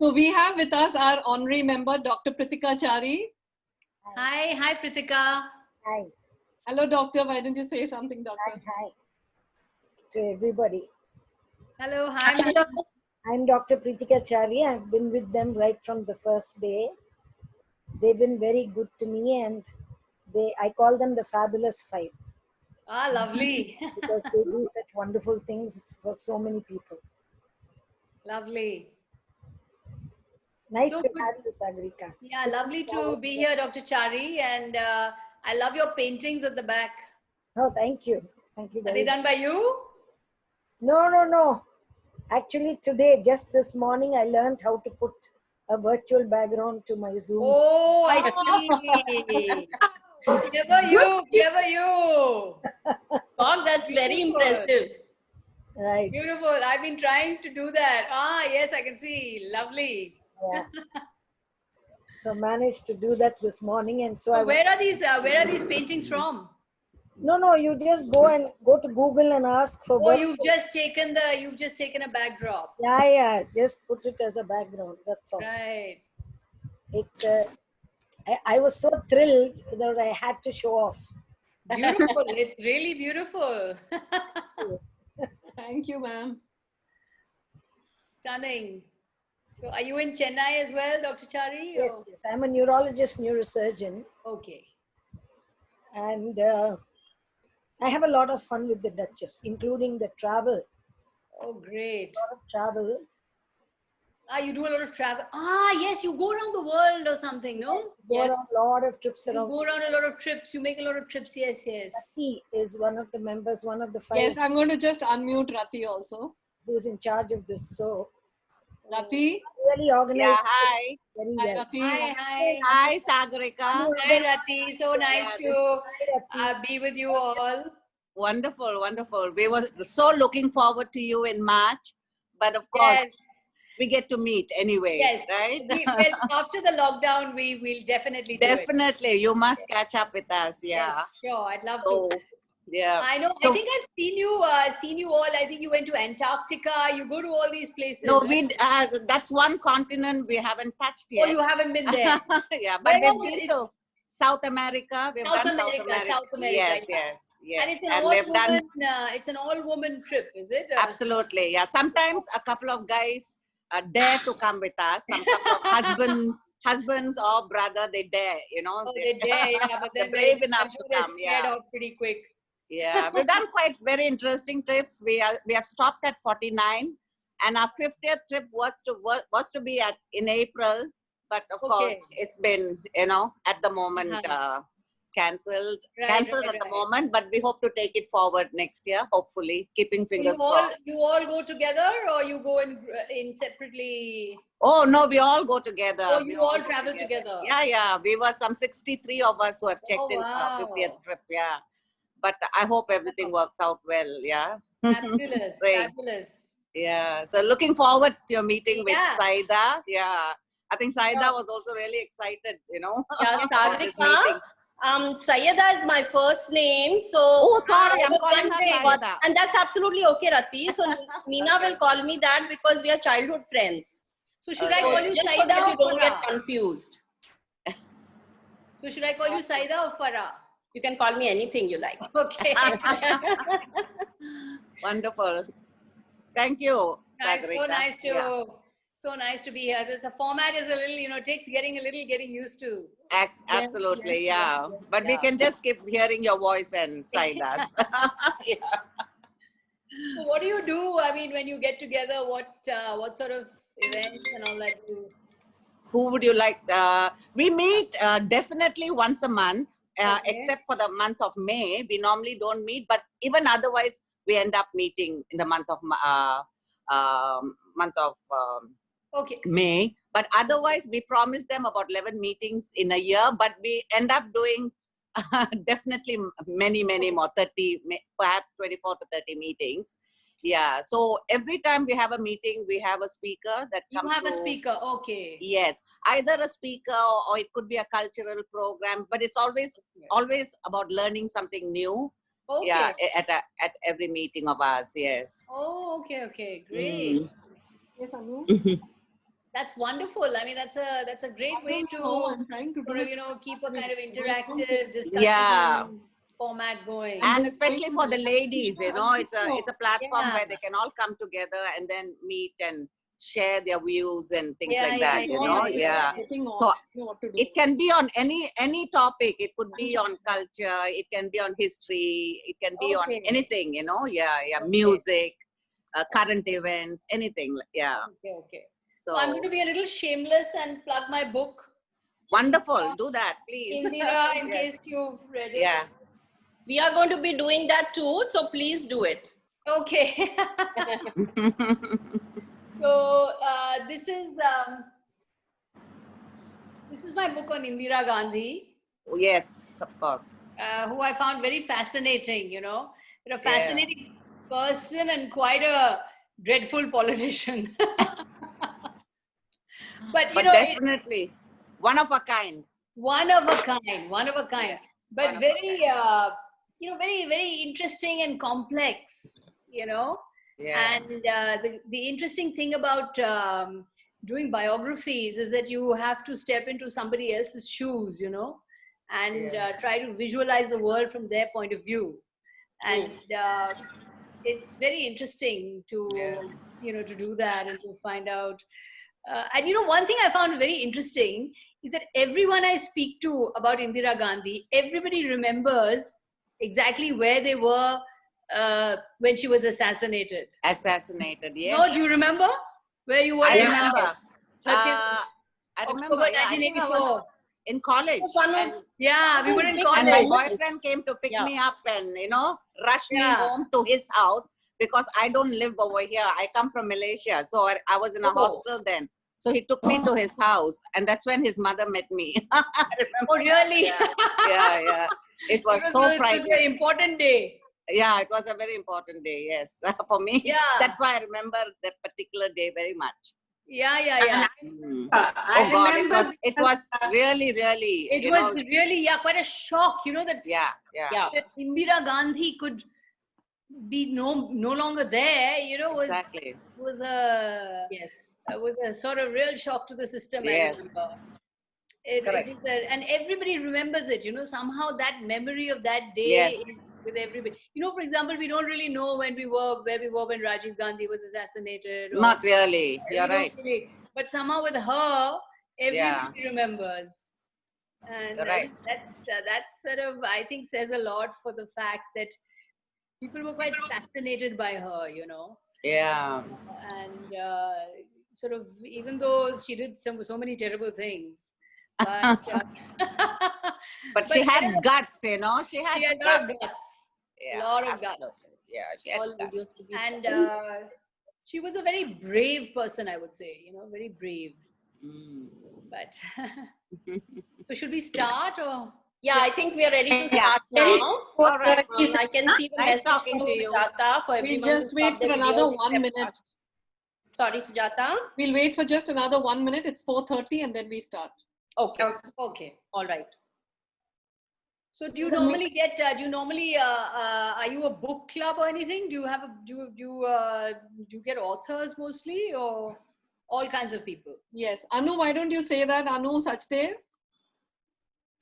So we have with us our honorary member, Dr. Pritika Chari. Hi Pritika. Hi. Hello, doctor. Why don't you say something, doctor? Hi to everybody. Hello, hi. I'm Dr. Pritika Chari. I've been with them right from the first day. They've been very good to me, and I call them the Fabulous Five. Ah, lovely. Because they do such wonderful things for so many people. Lovely. Nice So to good. have you, Sagarika. Yeah, lovely to be here, Dr. Chari, and I love your paintings at the back. Oh, thank you. Thank you Are very they done by you? No. Actually, today, just this morning, I learned how to put a virtual background to my Zoom. Oh, I see. Clever you. God, that's very impressive. Right. Beautiful. I've been trying to do that. Ah, yes, I can see. Lovely. Yeah. So managed to do that this morning, and so, So where are these paintings from? No, you just go to Google and ask for. Oh, you've just taken a backdrop. Yeah, just put it as a background. That's all. Right. I was so thrilled that I had to show off. Beautiful. It's really beautiful. Thank you, ma'am. Stunning. So are you in Chennai as well, Dr. Chari? Yes. I'm a neurologist, neurosurgeon. Okay. And I have a lot of fun with the Duchess, including the travel. Oh, great. A lot of travel. You do a lot of travel. Yes, you go around the world or something, no? Yes. A lot of trips around. You go around a lot of trips. You make a lot of trips. Yes. Rati is one of the members, one of the five. Yes, I'm going to just unmute Rati also. Who's in charge of this. So, Rati? really organized. Yeah, hi. Very Hi, well. Rati. Hi, Sagarika. Hi, Rati. So nice to be with you all. Wonderful. We were so looking forward to you in March, but of course, we get to meet anyway, yes. Right? Well, after the lockdown, we will definitely do it. Definitely, you must catch up with us. Yeah. Yes, sure, I'd love to. Yeah. I know. So, I think I've seen you all. I think you went to Antarctica. You go to all these places. No, right? that's one continent we haven't touched yet. Oh, you haven't been there. Yeah, but we've been to South America. We've done South America. Yes. And it's an all-woman trip, is it? Absolutely, yeah. Sometimes a couple of guys dare to come with us. Some couple of husbands or brother, they dare, Oh, they dare, yeah. But then they're brave enough to come. Scared off pretty quick. Yeah, we've done quite very interesting trips. We have stopped at 49, and our 50th trip was to be in April. But of course, it's been, at the moment, cancelled at the moment, but we hope to take it forward next year, hopefully, keeping fingers crossed. You all go together, or you go in separately? Oh, no, we all go together. Oh, you all travel together? Yeah. We were some 63 of us who have checked in our 50th trip, yeah. But I hope everything works out well, yeah. Fabulous. Yeah, so looking forward to your meeting with Saida. Yeah, I think Saida was also really excited, Yeah, Sagarika. Sayeda is my first name, so. Oh, sorry, I'm calling her Saida. And that's absolutely okay, Rati. So Meena will call me that because we are childhood friends. So should I call you just Saida so that or you don't Farah? get confused. So should I call you Saida or Farah? You can call me anything you like. Okay. Wonderful. Thank you, Sagarika. So nice to be here. The format is a little, takes getting used to. Absolutely, yeah. But we can just keep hearing your voice and Saida's. Yeah. So what do you do? I mean, when you get together, what sort of events and all that do? Who would you like? We meet definitely once a month, except for the month of May. We normally don't meet, but even otherwise, we end up meeting in the month of May. But otherwise, we promise them about 11 meetings in a year, but we end up doing definitely many more, 30, perhaps 24 to 30 meetings. Yeah, so every time we have a meeting, we have a speaker that comes. You have a speaker, okay. Yes, either a speaker or it could be a cultural program, but it's always about learning something new. Okay. Yeah, at every meeting of ours, yes. Oh, okay, great. Yes, Anu? That's wonderful. I mean, that's a great way to I'm trying to do sort of, it. keep a kind of Wait, interactive discussion Yeah. format going. And just especially going for to the ladies, it's a platform Yeah. where they can all come together and then meet and share their views and things Yeah, like yeah, that, yeah, yeah. yeah. So what to do. it can be on any topic. It could be on culture, it can be on history, it can be on Okay. anything, yeah, Okay. music, current events, anything, yeah. Okay. So I'm going to be a little shameless and plug my book, wonderful, do that, please. Indira, in Yes. case you've read it. Yeah. We are going to be doing that too, so please do it. Okay. So this is my book on Indira Gandhi, Yes, of course. who I found very fascinating. A fascinating person and quite a dreadful politician. But Definitely one of a kind. One of a kind. Yeah, But one of a very, very, very interesting and complex. Yeah. And the interesting thing about doing biographies is that you have to step into somebody else's shoes, and try to visualize the world from their point of view. And it's very interesting to, to do that and to find out. And one thing I found very interesting is that everyone I speak to about Indira Gandhi, everybody remembers exactly where they were when she was assassinated. Assassinated, yes. No, do you remember where you were? I remember. 30th I remember. October Yeah, I think I was 1984. in college. And, Yeah, we were in and college. my boyfriend came to pick me up and rushed me home to his house because I don't live over here. I come from Malaysia, so I was in a hostel then. So he took me to his house, and that's when his mother met me. I remember. Oh, really? Yeah. It was so frightening. It was an important day. Yeah, it was a very important day. Yes, for me. Yeah. That's why I remember that particular day very much. Yeah. Oh God, it was really, really. It was really, quite a shock. That that Indira Gandhi could be no longer there. Exactly. Was a sort of real shock to the system. Yes. I remember. And everybody remembers it. Somehow that memory of that day is with everybody. For example, we don't really know where we were when Rajiv Gandhi was assassinated. Not really. You're right. Really. But somehow with her, everybody remembers. And that's sort of, I think, says a lot for the fact that people were quite fascinated by her, Yeah. And sort of, even though she did so many terrible things, but she had guts, She had a lot of guts. Yeah, a lot of guts. Yeah, she had guts. And she was a very brave person, I would say, very brave. But so should we start or? Yeah, I think we are ready to start now. All right. I can see the message talking to you. Sujata for everyone. We'll just wait for another 1 minute. Sorry, Sujata. We'll wait for just another 1 minute. It's 4:30 and then we start. Okay. All right. So do you normally are you a book club or anything? Do you get authors mostly or all kinds of people? Yes. Anu, why don't you say that? Anu Sachdev?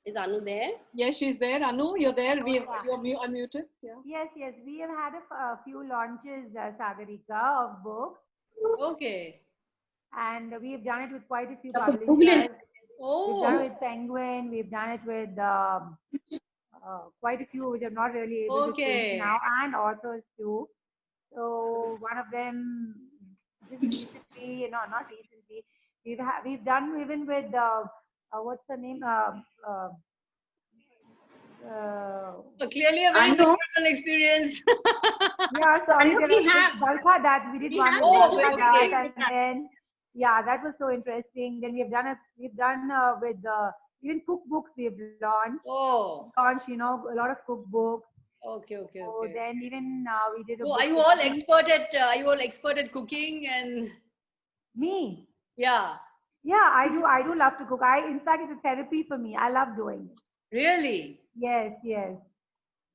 Is Anu there? Yes, she's there. Anu, you're there. You're unmuted. Yeah. Yes. We have had a few launches, Sagarika, of books. Okay. And we've done it with quite a few publishers. Oh. We've done it with Penguin. We've done it with quite a few which I'm not really able to think now, and authors too. So one of them, just recently, not recently, we've done even with what's the name? Clearly a very personal experience. Yeah, sorry, Balka, that we did one with that, and then that was so interesting. Then we've done with even cookbooks we've launched. Launched, a lot of cookbooks. Okay. So then even we did. So are you all expert at cooking and? Me? Yeah. Yeah, I do love to cook. In fact, it's a therapy for me. I love doing it. Really? Yes.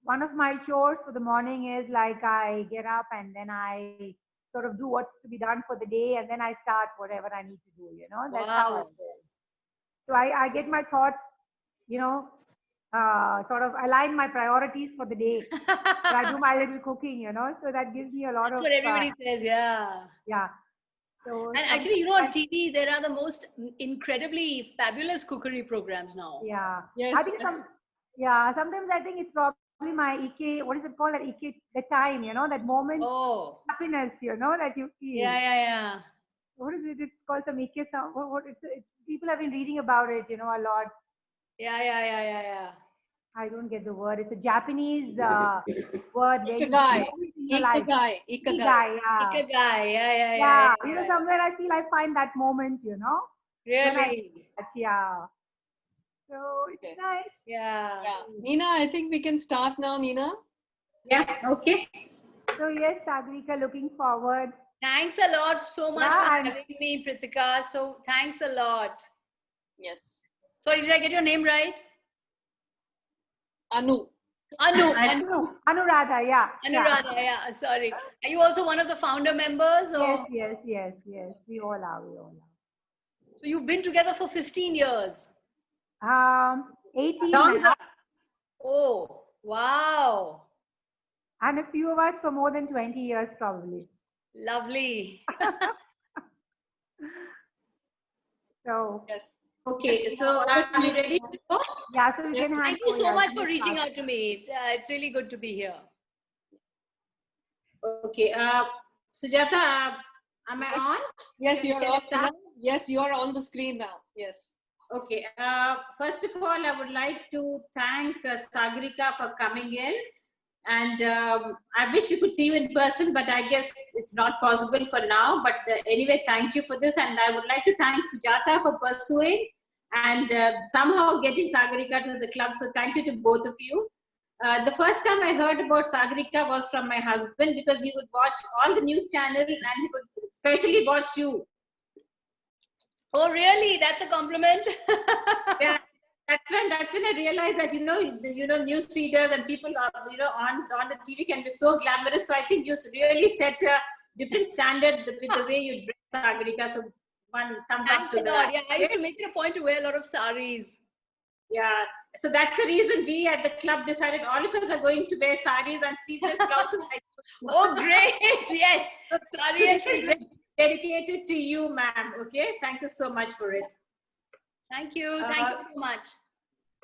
One of my chores for the morning is like I get up and then I sort of do what's to be done for the day, and then I start whatever I need to do, you know. That's how it is. So I get my thoughts, you know, sort of align my priorities for the day. So I do my little cooking, you know, so that gives me a lot of. That's what everybody says, yeah. Yeah. So and actually, you know, on TV, there are the most incredibly fabulous cookery programs now. Yeah. Yes. I think sometimes I think it's probably my EK, what is it called? That EK, the time, you know, that moment, happiness, you know, that you feel. Yeah. What is it? It's called some EK sound. People have been reading about it, you know, a lot. Yeah. I don't get the word. It's a Japanese word. Ikigai. Ikigai. Yeah. You know, somewhere I feel I find that moment, you know. Really? Yeah. So it's nice. Yeah. Nina, I think we can start now, Nina. Yeah, okay. So yes, Sagarika, looking forward. Thanks a lot so much for having me, Pritika. So thanks a lot. Yes. Sorry, did I get your name right? Anu. Anuradha, yeah. Anuradha, yeah. Sorry. Are you also one of the founder members? Or? Yes. We all are. So you've been together for 15 years? 18. Oh, wow. And a few of us for more than 20 years, probably. Lovely. So. Yes. Okay, so are you ready to go? Yeah, so we can Thank you so much for reaching out to me. It's really good to be here. Okay, Sujata, am I on? Yes, you are on. Yes, you are on the screen now. Yes. Okay. First of all, I would like to thank Sagarika for coming in. And I wish we could see you in person, but I guess it's not possible for now. But anyway, thank you for this. And I would like to thank Sujata for pursuing and somehow getting Sagarika to the club. So thank you to both of you. The first time I heard about Sagarika was from my husband, because he would watch all the news channels and he would especially watch you. Oh, really? That's a compliment. Yeah. That's when I realized that, you know, news readers and people are, you know, on the TV can be so glamorous. So I think you really set a different standard with the way you dress, Sagarika. So one thumbs up to that. Yeah, I used to make it a point to wear a lot of saris. Yeah. So that's the reason we at the club decided all of us are going to wear saris and sleeveless blouses. Oh, great. Yes. Sari is dedicated to you, ma'am. Okay. Thank you so much for it. Thank you. Thank you so much.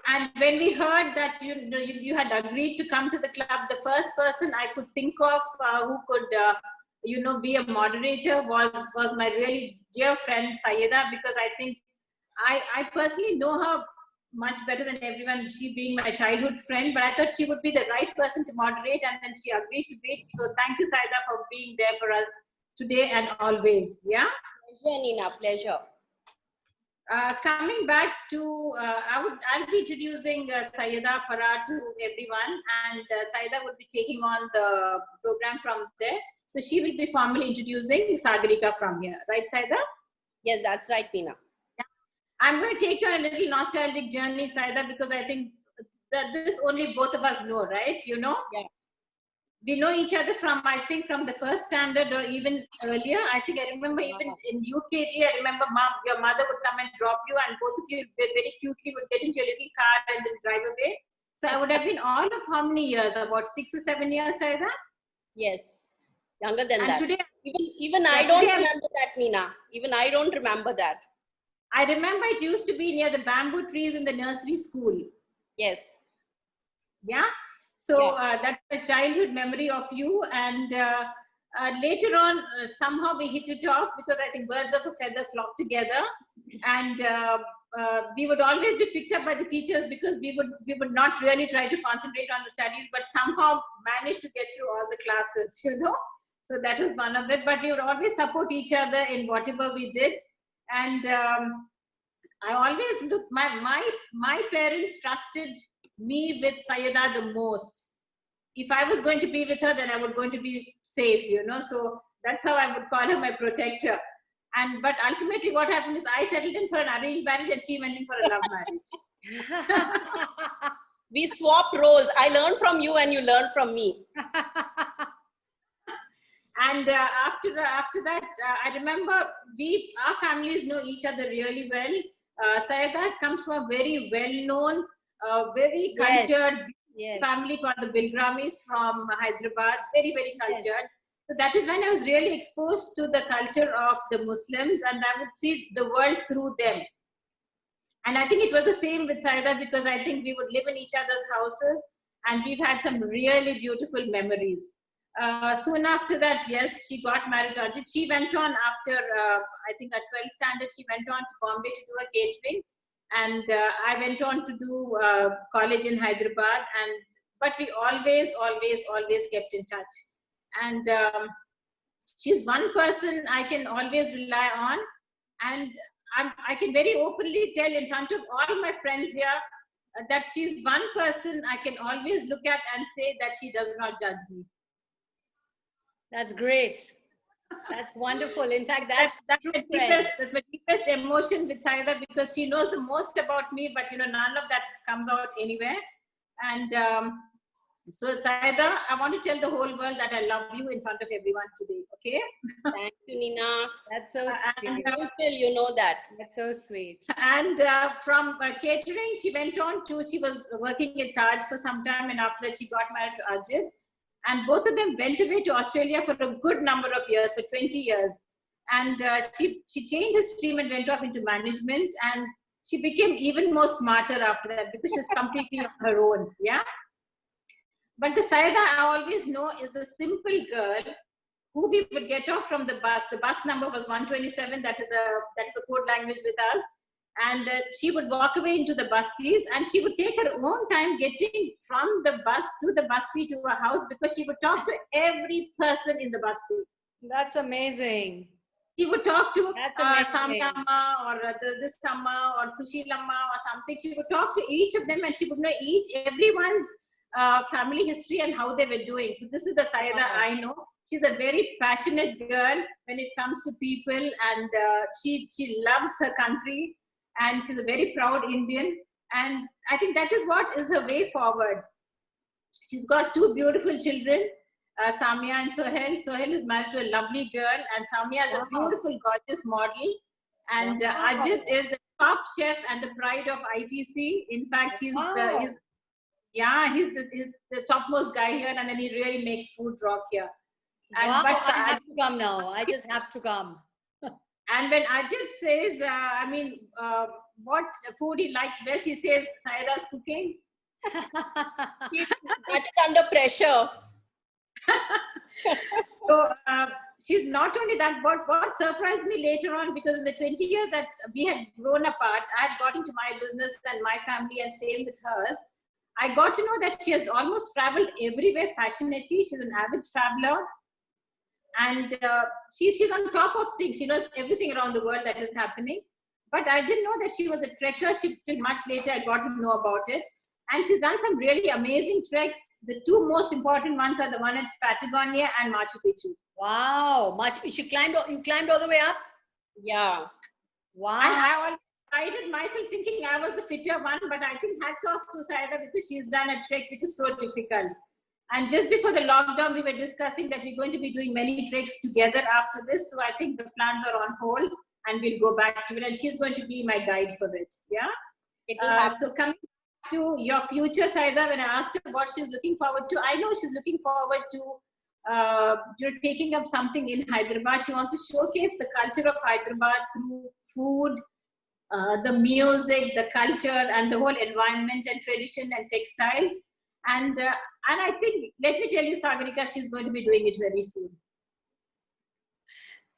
And when we heard that you had agreed to come to the club, the first person I could think of who could, be a moderator was my really dear friend Sayeda, because I think I personally know her much better than everyone, she being my childhood friend, but I thought she would be the right person to moderate, and then she agreed to be. So thank you, Sayeda, for being there for us today and always. Yeah? Pleasure, Nina. Pleasure. Coming back to, I'll be introducing Sayeda Farah to everyone, and Sayeda would be taking on the program from there. So she will be formally introducing Sagarika from here. Right, Sayeda? Yes, that's right, Nina. Yeah. I'm going to take you on a little nostalgic journey, Sayeda, because I think that this only both of us know, right? You know? Yeah. We know each other from, I think, from the first standard or even earlier. I think I remember even in UKG, I remember your mother would come and drop you, and both of you very cutely would get into your little car and then drive away. So I would have been all of how many years? About 6 or 7 years, Sayeda? Yes, younger than and that. Today, even I don't remember that, Nina. Even I don't remember that. I remember it used to be near the bamboo trees in the nursery school. Yes. Yeah. So that's a childhood memory of you, and later on, somehow we hit it off, because I think birds of a feather flock together, and we would always be picked up by the teachers, because we would not really try to concentrate on the studies, but somehow managed to get through all the classes, you know. So that was one of it. But we would always support each other in whatever we did, and I always look. My parents trusted me with Sayeda the most. If I was going to be with her, then I was going to be safe, you know. So that's how I would call her my protector. But ultimately what happened is I settled in for an arranged marriage and she went in for a love marriage. We swapped roles. I learned from you and you learned from me. And after that, I remember our families know each other really well. Sayeda comes from a very well-known, very cultured family called the Bilgramis from Hyderabad. Very, very cultured. So that is when I was really exposed to the culture of the Muslims, and I would see the world through them. And I think it was the same with Sayeda, because I think we would live in each other's houses, and we've had some really beautiful memories. Soon after that, yes, she got married to Ajit. She went on after, I think at 12th standard, she went on to Bombay to do a catering. And I went on to do college in Hyderabad. But we always kept in touch. And she's one person I can always rely on. And I can very openly tell in front of all my friends here that she's one person I can always look at and say that she does not judge me. That's great. That's wonderful. In fact, that's my deepest emotion with Sayeda, because she knows the most about me, but none of that comes out anywhere. And so Sayeda, I want to tell the whole world that I love you in front of everyone today. Okay? Thank you, Nina. That's so sweet. You know that. That's so sweet. And from catering, she went on to, she was working at Taj for some time, and after that she got married to Ajit. And both of them went away to Australia for a good number of years, for 20 years. And she changed her stream and went off into management. And she became even more smarter after that, because she's completely on her own. Yeah. But the Sayeda I always know is the simple girl who we would get off from the bus. The bus number was 127. That is a code language with us. And she would walk away into the bastis, and she would take her own time getting from the bus to the basti to her house, because she would talk to every person in the basti. That's amazing. She would talk to Samya Amma or this Amma or Sushil Amma or something. She would talk to each of them, and she would know everyone's family history and how they were doing. So this is the Sayeda I know. She's a very passionate girl when it comes to people, and she loves her country. And she's a very proud Indian. And I think that is what is her way forward. She's got two beautiful children, Samya and Sohail. Sohail is married to a lovely girl, and Samya is a beautiful, gorgeous model. And Ajit is the top chef and the pride of ITC. In fact, he's the topmost guy here, and then he really makes food rock here. And, I have to come now. I just have to come. And when Ajit says, what food he likes best, he says, Sayeda's cooking. That is under pressure. So she's not only that, but what surprised me later on, because in the 20 years that we had grown apart, I had got into my business and my family, and same with hers. I got to know that she has almost traveled everywhere passionately. She's an avid traveler. And she's on top of things. She knows everything around the world that is happening. But I didn't know that she was a trekker. Till much later, I got to know about it. And she's done some really amazing treks. The two most important ones are the one at Patagonia and Machu Picchu. Wow. You climbed all the way up? Yeah. Wow. And I always prided myself thinking I was the fitter one. But I think hats off to Sayeda, because she's done a trek which is so difficult. And just before the lockdown, we were discussing that we're going to be doing many treks together after this. So I think the plans are on hold, and we'll go back to it. And she's going to be my guide for it. Yeah. So coming to your future, Sayeda, when I asked her what she's looking forward to, I know she's looking forward to taking up something in Hyderabad. She wants to showcase the culture of Hyderabad through food, the music, the culture, and the whole environment and tradition and textiles. And I think, let me tell you, Sagarika, she's going to be doing it very soon.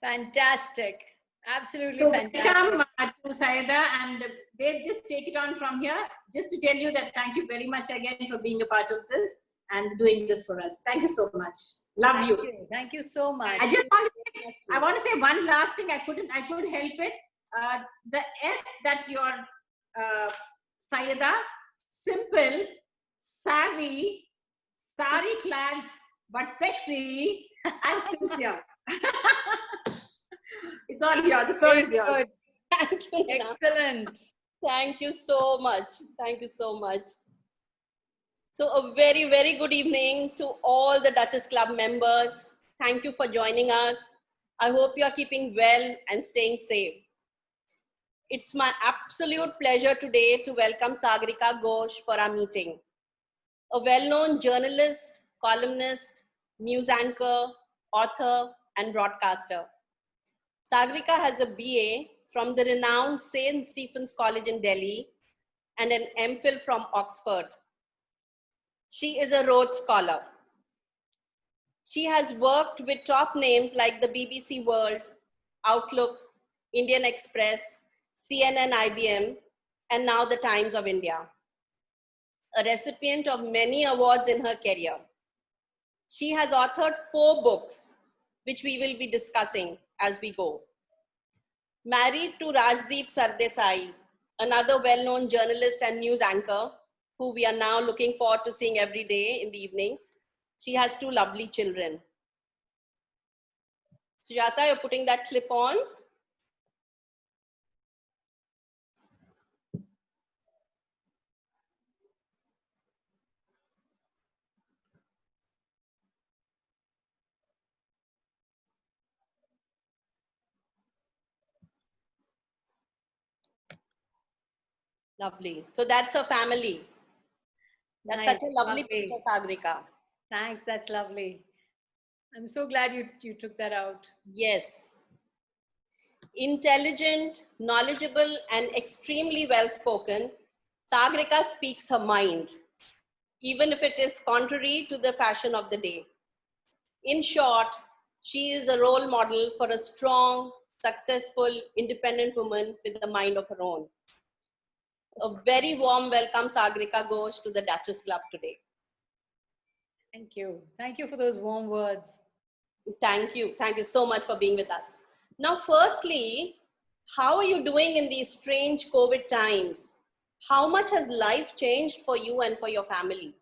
Fantastic. Absolutely so fantastic. Welcome to Sayeda, and Dave, just take it on from here. Just to tell you that thank you very much again for being a part of this and doing this for us. Thank you so much. Love you. Thank you so much. I want to say one last thing. I couldn't help it. The S that your Sayeda, simple, savvy, sari clad, but sexy and sincere. It's all yours. The floor is yours. Thank you, Nina. Excellent. Thank you so much. Thank you so much. So a very, very good evening to all the Duchess Club members, Thank you for joining us. I hope you are keeping well and staying safe. It's my absolute pleasure today to welcome Sagarika Ghose for our meeting. A well-known journalist, columnist, news anchor, author, and broadcaster. Sagarika has a BA from the renowned St. Stephen's College in Delhi and an MPhil from Oxford. She is a Rhodes Scholar. She has worked with top names like the BBC World, Outlook, Indian Express, CNN, IBM, and now the Times of India. A recipient of many awards in her career. She has authored 4 books, which we will be discussing as we go. Married to Rajdeep Sardesai, another well-known journalist and news anchor, who we are now looking forward to seeing every day in the evenings. She has 2 lovely children. Sujata, you're putting that clip on. Lovely. So that's her family. That's Nice, such a lovely picture, Sagarika. Thanks, that's lovely. I'm so glad you took that out. Yes. Intelligent, knowledgeable, and extremely well-spoken, Sagarika speaks her mind, even if it is contrary to the fashion of the day. In short, she is a role model for a strong, successful, independent woman with a mind of her own. A very warm welcome, Sagarika Ghose, to the Duchess Club today. Thank you. Thank you for those warm words. Thank you. Thank you so much for being with us. Now, firstly, how are you doing in these strange COVID times? How much has life changed for you and for your family?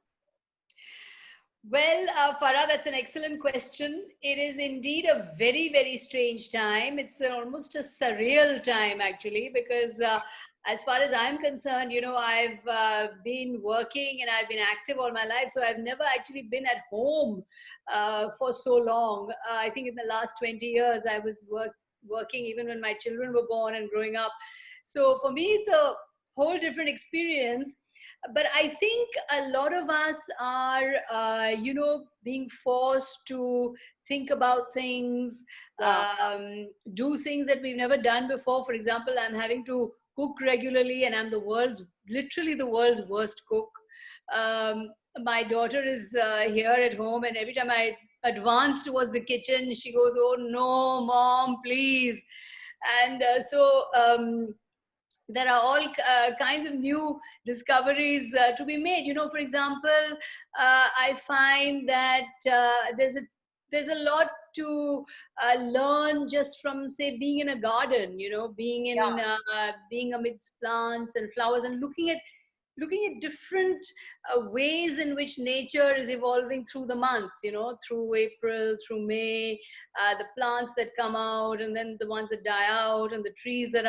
Well, Farah, that's an excellent question. It is indeed a very, very strange time. It's almost a surreal time, actually, because as far as I'm concerned, you know, I've been working and I've been active all my life. So I've never actually been at home for so long. I think in the last 20 years, I was working even when my children were born and growing up. So for me, it's a whole different experience. But I think a lot of us are, you know, being forced to think about things, do things that we've never done before. For example, I'm having to cook regularly and I'm literally the world's worst cook. My daughter is here at home, and every time I advance towards the kitchen, she goes, "Oh no, mom, please." And there are all kinds of new discoveries to be made. You know, for example, I find that there's a lot to learn just from, say, being in a garden. You know, being amidst plants and flowers, and looking at different ways in which nature is evolving through the months. You know, through April, through May, the plants that come out, and then the ones that die out, and the trees that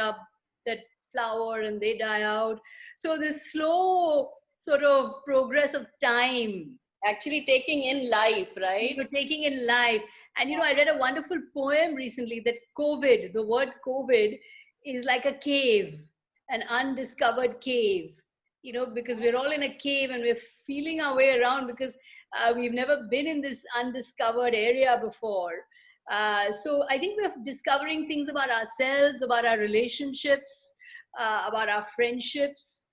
flower and they die out. So this slow sort of progress of time, actually taking in life, right? You know, taking in life. And you know, I read a wonderful poem recently that the word COVID is like a cave, an undiscovered cave, you know, because we're all in a cave and we're feeling our way around because we've never been in this undiscovered area before. So I think we're discovering things about ourselves, about our relationships, about our friendships.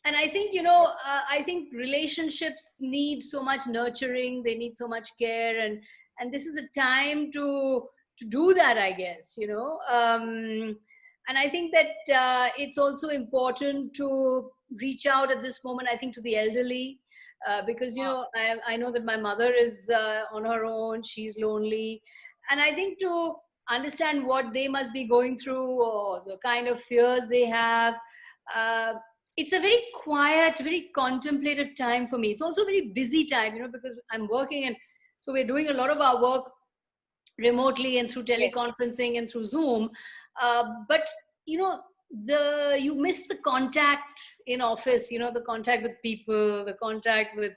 And I think, you know, I think relationships need so much nurturing, they need so much care, and this is a time to do that, I guess, you know. And I think that it's also important to reach out at this moment, I think, to the elderly, because, you know, I know that my mother is on her own, she's lonely. And I think to understand what they must be going through or the kind of fears they have, it's a very quiet, very contemplative time for me. It's also a very busy time, you know, because I'm working, and so we're doing a lot of our work remotely and through teleconferencing and through Zoom. But, you know, you miss the contact in office, you know, the contact with people, the contact with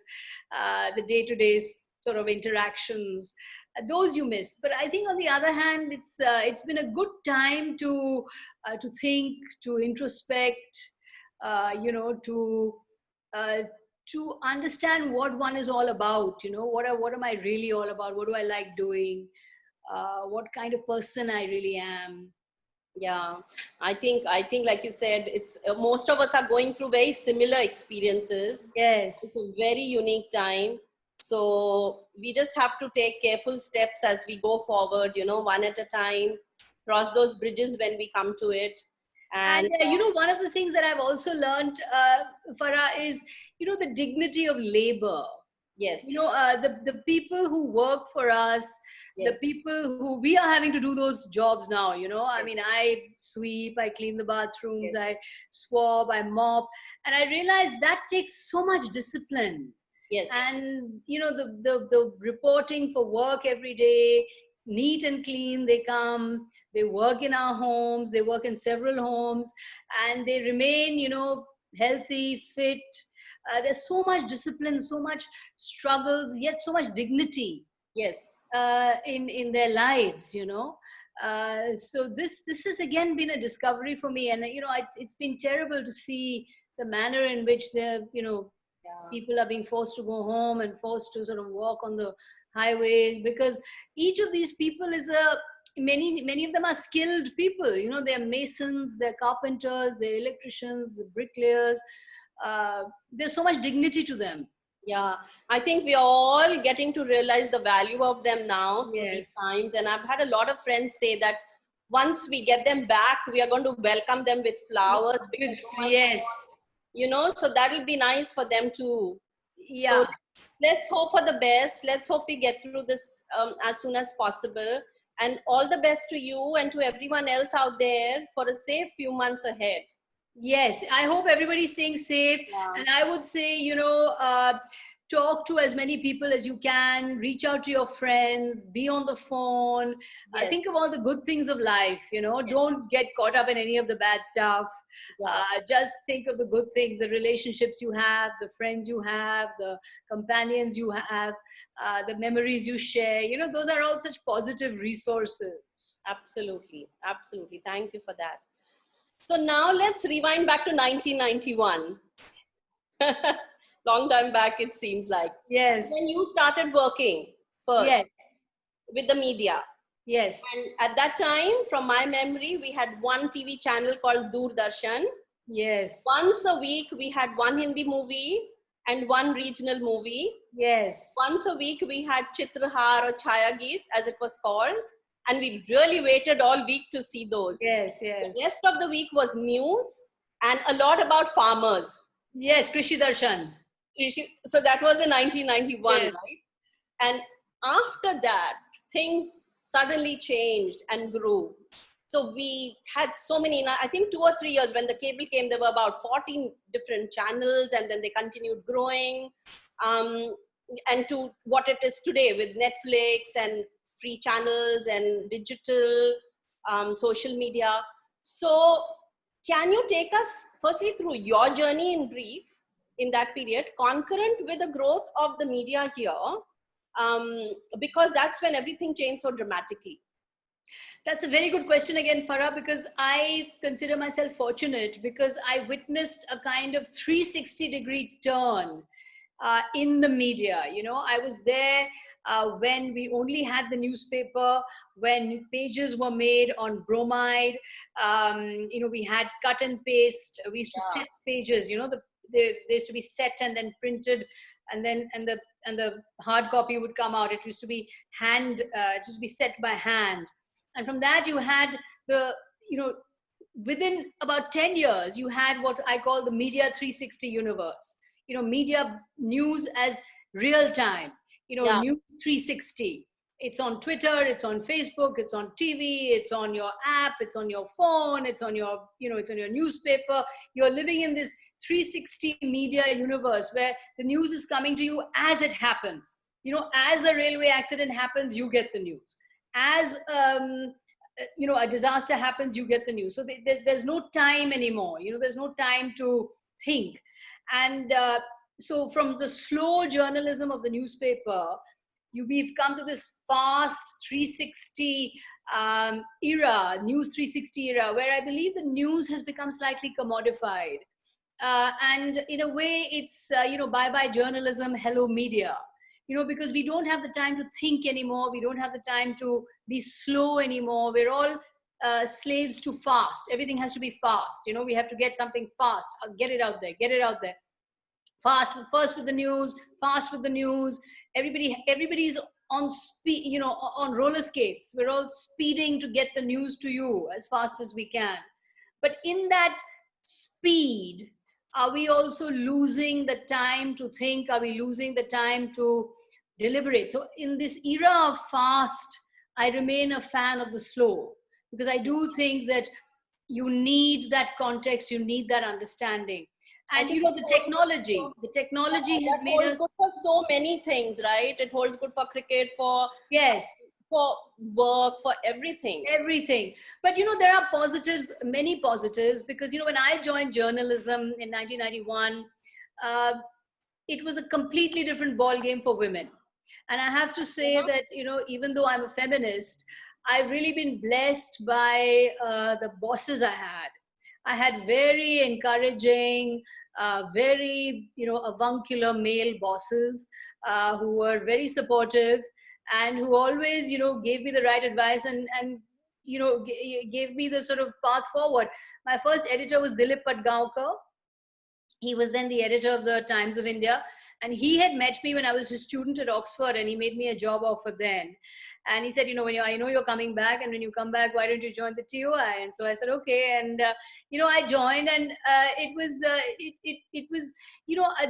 the day-to-day sort of interactions. those you miss. But I think on the other hand, it's been a good time to think, to introspect, you know, to understand what one is all about. You know, what am I really all about? What do I like doing? What kind of person I really am. Yeah, I think like you said, it's most of us are going through very similar experiences. Yes. It's a very unique time. So we just have to take careful steps as we go forward, you know, one at a time, cross those bridges when we come to it. And you know, one of the things that I've also learned, Farah, is, you know, the dignity of labor. Yes. You know, the people who work for us, yes. the people who we are having to do those jobs now, you know, I mean, I sweep, I clean the bathrooms, yes. I swab, I mop, and I realized that takes so much discipline. Yes. And, you know, the reporting for work every day, neat and clean, they come, they work in our homes, they work in several homes, and they remain, you know, healthy, fit. There's so much discipline, so much struggles, yet so much dignity. Yes. In their lives, you know. So this has again been a discovery for me, and you know, it's been terrible to see the manner in which you know, people are being forced to go home and forced to sort of walk on the highways, because each of these people is many of them are skilled people. You know, they're masons, they're carpenters, they're electricians, the bricklayers. There's so much dignity to them. Yeah, I think we are all getting to realize the value of them now through Yes. these times. And I've had a lot of friends say that once we get them back, we are going to welcome them with flowers. Because yes. You know, so that'll be nice for them too. Yeah. So let's hope for the best. Let's hope we get through this as soon as possible. And all the best to you and to everyone else out there for a safe few months ahead. Yes, I hope everybody's staying safe. Yeah. And I would say, you know, talk to as many people as you can, reach out to your friends, be on the phone. Yes. Think of all the good things of life, you know, yes. Don't get caught up in any of the bad stuff. Yeah. Just think of the good things, the relationships you have, the friends you have, the companions you have, the memories you share. You know, those are all such positive resources. Absolutely. Absolutely. Thank you for that. So now let's rewind back to 1991. Long time back, it seems like. Yes. When you started working first, yes, with the media. Yes. And at that time, from my memory, we had one TV channel called Doordarshan. Yes. Once a week, we had one Hindi movie and one regional movie. Yes. Once a week, we had Chitrahar or Chaya Geet, as it was called. And we really waited all week to see those. Yes, yes. The rest of the week was news and a lot about farmers. Yes, Krishi Darshan. So that was in 1991, yes. Right? And after that, things suddenly changed and grew. So we had so many, I think 2 or 3 years when the cable came, there were about 14 different channels, and then they continued growing. And to what it is today with Netflix and free channels and digital, social media. So can you take us firstly through your journey in brief in that period, concurrent with the growth of the media here? Because that's when everything changed so dramatically. That's a very good question again, Farah, because I consider myself fortunate because I witnessed a kind of 360-degree turn in the media. You know, I was there when we only had the newspaper, when pages were made on bromide. You know, we had cut and paste. We used to set pages. You know, they used to be set and then printed, and the hard copy would come out. It used to be it used to be set by hand, and from that you had you know, within about 10 years, you had what I call the media 360 universe. You know, media news as real time. You know, news 360. It's on Twitter, it's on Facebook, it's on TV, it's on your app, it's on your phone, it's on your, you know, it's on your newspaper. You're living in this 360 media universe where the news is coming to you as it happens. You know, as a railway accident happens, you get the news. As you know, a disaster happens, you get the news. So there's no time anymore. You know, there's no time to think. And so from the slow journalism of the newspaper, we've come to this fast 360 era, news 360 era, where I believe the news has become slightly commodified. And in a way, it's, bye-bye journalism, hello media. Because we don't have the time to think anymore. We don't have the time to be slow anymore. We're all slaves to fast. Everything has to be fast. We have to get something fast. Get it out there. Get it out there. First with the news. Fast with the news. Everybody's on speed. On roller skates. We're all speeding to get the news to you as fast as we can. But in that speed, are we also losing the time to think? Are we losing the time to deliberate? So in this era of fast, I remain a fan of the slow, because I do think that you need that context, you need that understanding. And the technology has made us good for so many things, right? It holds good for cricket, for work, for everything. But there are positives, many positives, because when I joined journalism in 1991, it was a completely different ball game for women. And I have to say that even though I'm a feminist, I've really been blessed by the bosses I had. I had very encouraging, very avuncular male bosses who were very supportive, and who always, gave me the right advice and gave me the sort of path forward. My first editor was Dilip Padgaonkar. He was then the editor of the Times of India. And he had met me when I was a student at Oxford, and he made me a job offer then. And he said, when I know you're coming back, and when you come back, why don't you join the TOI? And so I said, okay. And, I joined, and it was,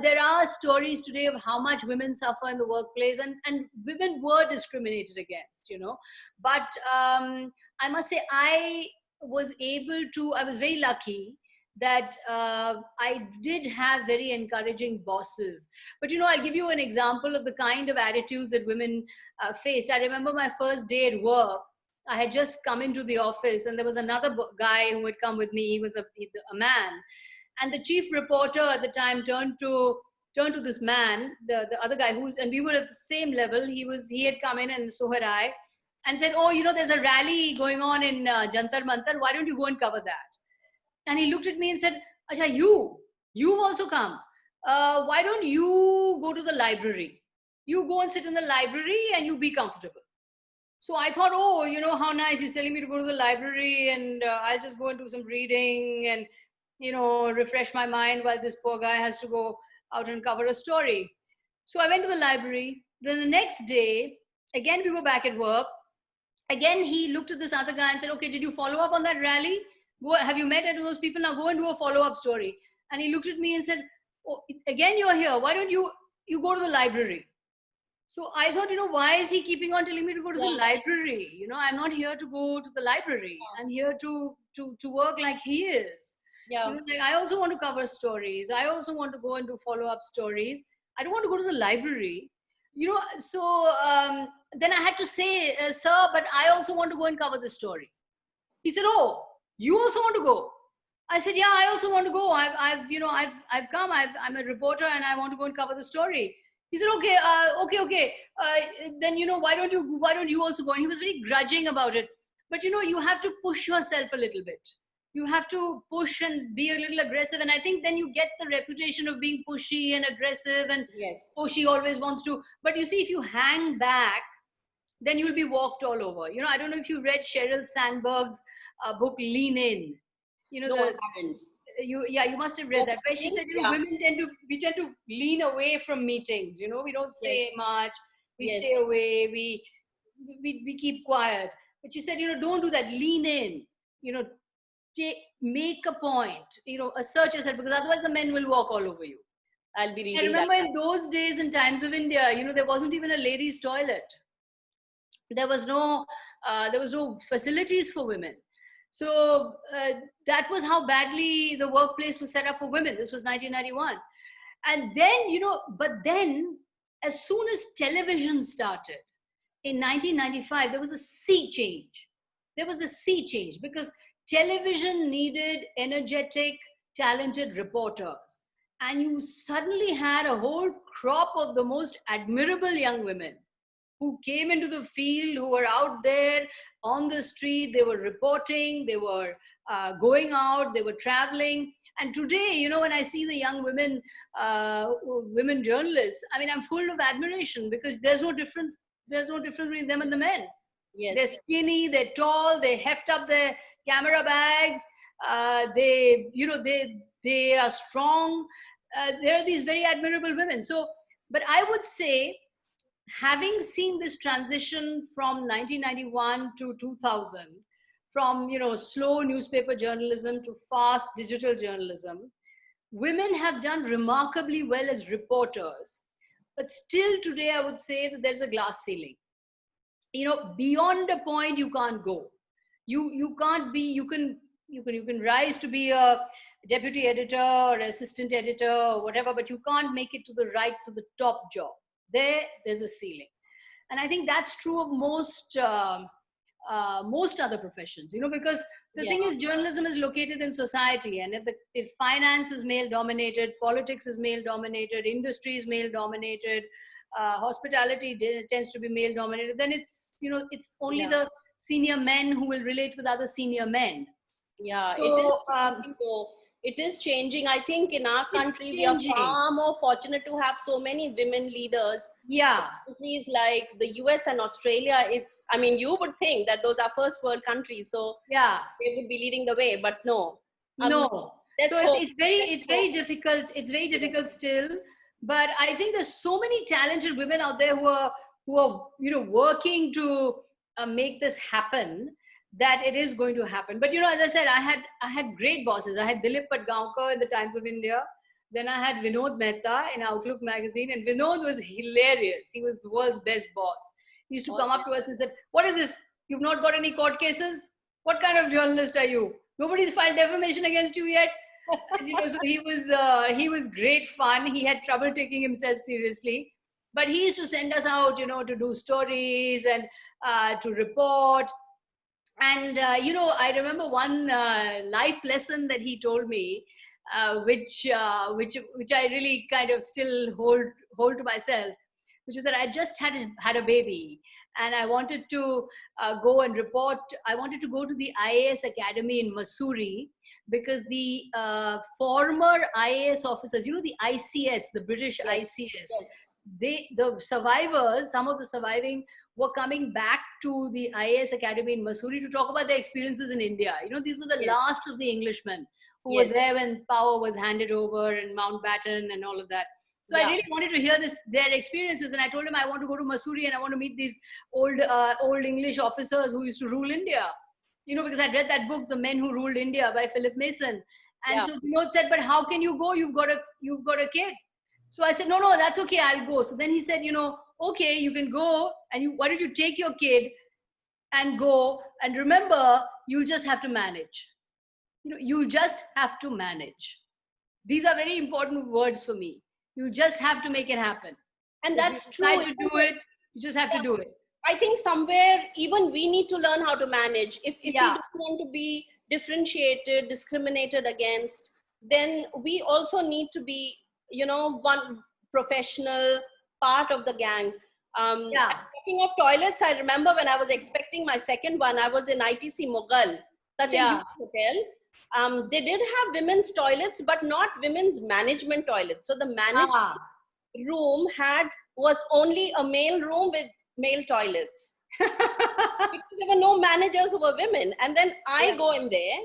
there are stories today of how much women suffer in the workplace, and women were discriminated against, But I must say, I was very lucky that I did have very encouraging bosses. But, I'll give you an example of the kind of attitudes that women faced. I remember my first day at work. I had just come into the office, and there was another guy who had come with me. He was a man. And the chief reporter at the time turned to this man, the other guy, and we were at the same level. He had come in, and so had I, and said, oh, there's a rally going on in Jantar Mantar. Why don't you go and cover that? And he looked at me and said, Acha, you've also come. Why don't you go to the library? You go and sit in the library and you be comfortable. So I thought, oh, how nice. He's telling me to go to the library, and I'll just go and do some reading and, refresh my mind while this poor guy has to go out and cover a story. So I went to the library. Then the next day, again, we were back at work. Again, he looked at this other guy and said, okay, did you follow up on that rally? Have you met any of those people? Now go and do a follow-up story. And he looked at me and said, oh, again, you're here. Why don't you go to the library? So I thought, why is he keeping on telling me to go to the library? I'm not here to go to the library. I'm here to work like he is. Yeah. I also want to cover stories. I also want to go and do follow-up stories. I don't want to go to the library. So then I had to say, sir, but I also want to go and cover the story. He said, oh, you also want to go? I said, yeah, I also want to go. I've come. I'm a reporter, and I want to go and cover the story. He said, okay. Then why don't you also go? And he was very grudging about it. But you have to push yourself a little bit. You have to push and be a little aggressive. And I think then you get the reputation of being pushy and aggressive, and she always wants to. But you see, if you hang back, then you'll be walked all over. I don't know if you read Sheryl Sandberg's book Lean In. No, I haven't. You must have read that, where she said, women tend to lean away from meetings. We don't say much. We stay away. We keep quiet. But she said, don't do that. Lean in. Make a point. Assert yourself, because otherwise the men will walk all over you. I'll be reading. I remember in those days, in Times of India, there wasn't even a ladies' toilet. There was no facilities for women. So that was how badly the workplace was set up for women. This was 1991. And then, but then as soon as television started in 1995, there was a sea change. There was a sea change because television needed energetic, talented reporters. And you suddenly had a whole crop of the most admirable young women who came into the field, who were out there on the street. They were reporting, they were going out, they were traveling. And today, you know, when I see the young women, women journalists, I mean, I'm full of admiration, because there's no difference between them and the men. Yes. They're skinny, they're tall, they heft up their camera bags, they are strong. There are these very admirable women. So, but I would say, having seen this transition from 1991 to 2000, from, you know, slow newspaper journalism to fast digital journalism, women have done remarkably well as reporters. But still today, I would say that there's a glass ceiling. You know, beyond a point you can't go. You can't be, you can rise to be a deputy editor or assistant editor or whatever, but you can't make it to the top job. There's a ceiling. And I think that's true of most other professions, you know, because the thing is, journalism is located in society, and if finance is male dominated, politics is male dominated, industry is male dominated, hospitality tends to be male dominated, then it's, you know, it's only the senior men who will relate with other senior men. Yeah, so, it is changing. I think in our country, we are far more fortunate to have so many women leaders. Yeah. Countries like the US and Australia, I mean, you would think that those are first world countries, so yeah, they would be leading the way, but no. No. So it's very difficult. It's very difficult still. But I think there's so many talented women out there who are you know, working to make this happen, that it is going to happen. But, you know, as I said, I had great bosses. I had Dilip Padgaonkar in the Times of India. Then I had Vinod Mehta in Outlook magazine, and Vinod was hilarious. He was the world's best boss. He used to come up to us and said, "What is this? You've not got any court cases? What kind of journalist are you? Nobody's filed defamation against you yet." And, you know, so he was great fun. He had trouble taking himself seriously, but he used to send us out, you know, to do stories and to report. And you know, I remember one life lesson that he told me, which I really kind of still hold to myself, which is that I just had a baby, and I wanted to go and report. I wanted to go to the IAS Academy in Mussoorie, because the former IAS officers, you know, the ICS, the British ICS, the survivors, some of the surviving, were coming back to the IAS Academy in Mussoorie to talk about their experiences in India. You know, these were the last of the Englishmen who were there when power was handed over, and Mountbatten and all of that. So I really wanted to hear their experiences, and I told him I want to go to Mussoorie and I want to meet these old English officers who used to rule India. You know, because I'd read that book, The Men Who Ruled India by Philip Mason. And so Vinod said, "But how can you go? You've got a kid." So I said, no, that's okay, I'll go. So then he said, you know, okay, you can go, and why don't you take your kid and go, and remember, you'll just have to manage. You know, you'll just have to manage. These are very important words for me. You just have to make it happen. And that's true. If you decide to do it, you just have to do it. I think somewhere even we need to learn how to manage. If we don't want to be differentiated, discriminated against, then we also need to be, you know, one professional part of the gang. Speaking of toilets, I remember when I was expecting my second one, I was in ITC Mughal, such a huge hotel. They did have women's toilets, but not women's management toilets. So the management room was only a male room with male toilets. Because there were no managers who were women. And then I go in there,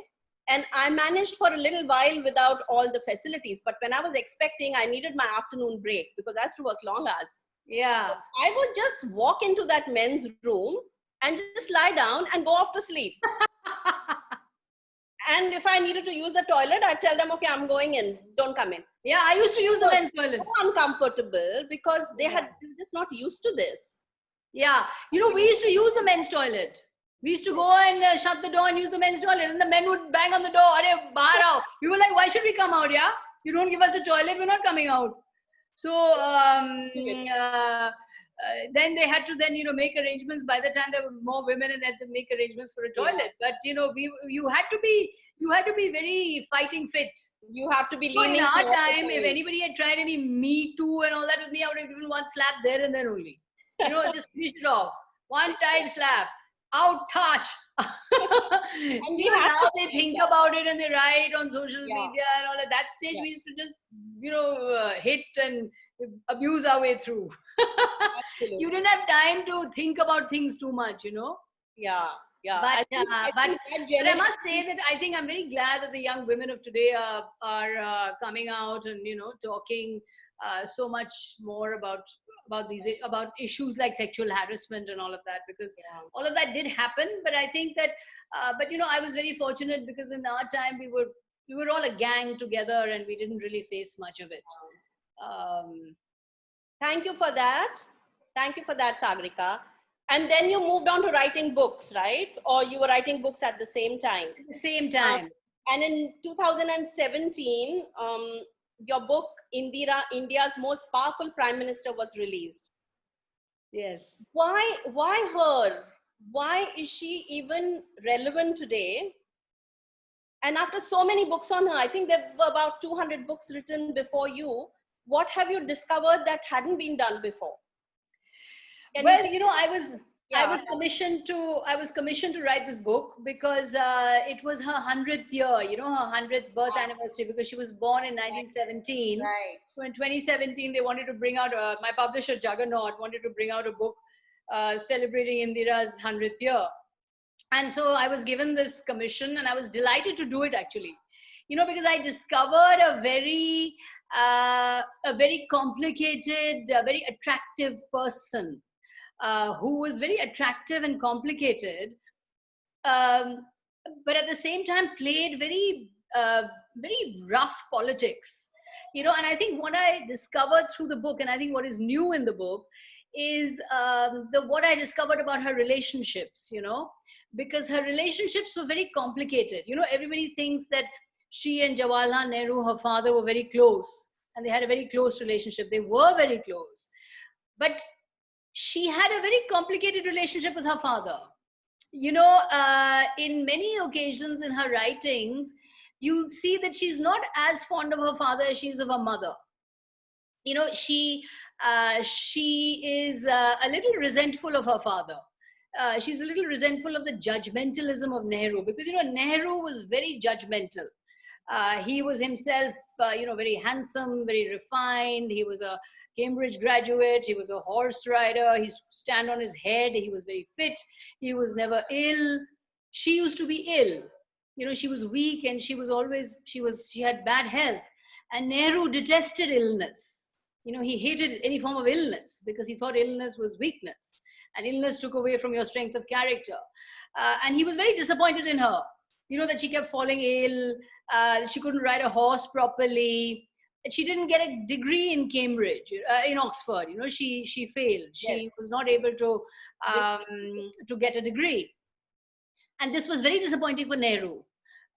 and I managed for a little while without all the facilities. But when I was expecting, I needed my afternoon break because I had to work long hours. Yeah. So I would just walk into that men's room and just lie down and go off to sleep. And if I needed to use the toilet, I'd tell them, okay, I'm going in, don't come in. Yeah, I used to use the men's toilet. So uncomfortable because they were just not used to this. Yeah. You know, we used to use the men's toilet. We used to go and shut the door and use the men's toilet. And the men would bang on the door. Arey, bahar aao. We were like, why should we come out, yeah? You don't give us a toilet, we're not coming out. So then they had to make arrangements. By the time there were more women, and they had to make arrangements for a toilet. But you had to be very fighting fit. You have to be leaning. In our time, if anybody had tried any Me Too and all that with me, I would have given one slap there and then only. Just finish it off. One tight slap. Out, Tash. And we have now they think about it and they write on social media and all. At that stage, Yeah. we used to just, hit and abuse our way through. You didn't have time to think about things too much, Yeah, yeah. But I must say that I think I'm very glad that the young women of today are coming out and talking so much more about issues like sexual harassment and all of that, because all of that did happen. But I think that I was very fortunate because in our time we were all a gang together and we didn't really face much of it. Thank you for that. Thank you for that, Sagarika. And then you moved on to writing books, right? Or you were writing books at the same time? At the same time. And in 2017, your book, Indira, India's Most Powerful Prime Minister, was released. Yes. Why her? Why is she even relevant today? And after so many books on her, I think there were about 200 books written before you. What have you discovered that hadn't been done before? I was commissioned to write this book because it was her 100th year, her 100th birth anniversary, because she was born in 1917. Right. So in 2017, they wanted to bring out, my publisher Juggernaut wanted to bring out a book celebrating Indira's 100th year. And so I was given this commission and I was delighted to do it actually, because I discovered a very complicated, very attractive person. Who was very attractive and complicated, but at the same time played very rough politics, and I think what I discovered through the book, and I think what is new in the book, is what I discovered about her relationships, because her relationships were very complicated. Everybody thinks that she and Jawaharlal Nehru, her father, were very close, and they had a very close relationship. They were very close, but she had a very complicated relationship with her father. In many occasions in her writings, you'll see that she's not as fond of her father as she is of her mother. She is a little resentful of her father. She's a little resentful of the judgmentalism of Nehru, because, Nehru was very judgmental. He was himself, very handsome, very refined. He was a Cambridge graduate. He was a horse rider. He used to stand on his head. He was very fit. He was never ill. She used to be ill. She was weak and she had bad health. And Nehru detested illness. He hated any form of illness because he thought illness was weakness. And illness took away from your strength of character. And he was very disappointed in her. That she kept falling ill. She couldn't ride a horse properly. She didn't get a degree in Cambridge, in Oxford. She failed. She was not able to get a degree. And this was very disappointing for Nehru,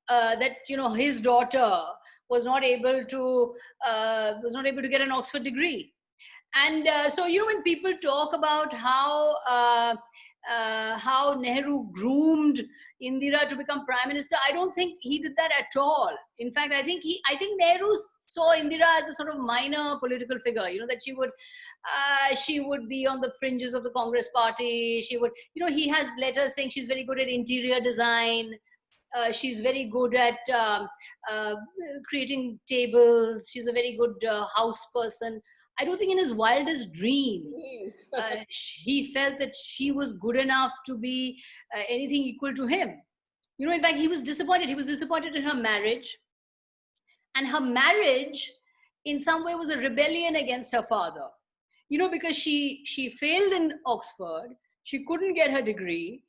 that, his daughter was not able to get an Oxford degree. And so, when people talk about how Nehru groomed Indira to become prime minister, I don't think he did that at all. In fact, I think Nehru saw Indira as a sort of minor political figure, that she would be on the fringes of the Congress party. She would, he has letters saying she's very good at interior design. She's very good at creating tables. She's a very good house person. I don't think in his wildest dreams he felt that she was good enough to be anything equal to him. In fact, he was disappointed. He was disappointed in her marriage. And her marriage, in some way, was a rebellion against her father. Because she failed in Oxford. She couldn't get her degree.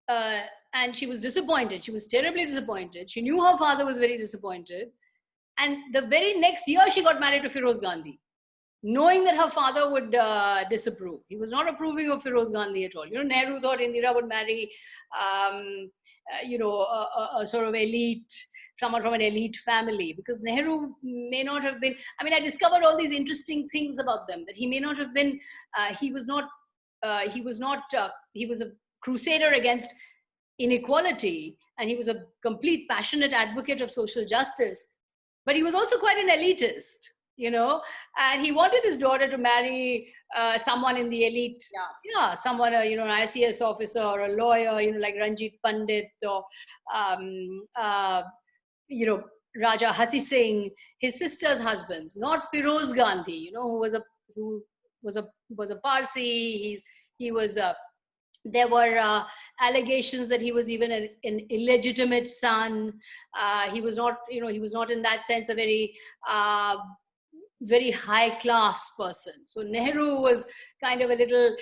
And she was disappointed. She was terribly disappointed. She knew her father was very disappointed. And the very next year, she got married to Feroz Gandhi, knowing that her father would disapprove. He was not approving of Feroz Gandhi at all. Nehru thought Indira would marry, a sort of elite, someone from an elite family, because Nehru may not have been, I discovered all these interesting things about them, that he may not have been, he was a crusader against inequality, and he was a complete passionate advocate of social justice, but he was also quite an elitist. you know, and he wanted his daughter to marry someone in the elite. Yeah, someone, you know, an ICS officer or a lawyer, you know, like Ranjit Pandit or, you know, Raja Hati Singh, his sister's husbands, not Firoz Gandhi, you know, who was a Parsi. He was there were allegations that he was even an illegitimate son. He was not, you know, he was not in that sense a very high class person. So Nehru was kind of a little,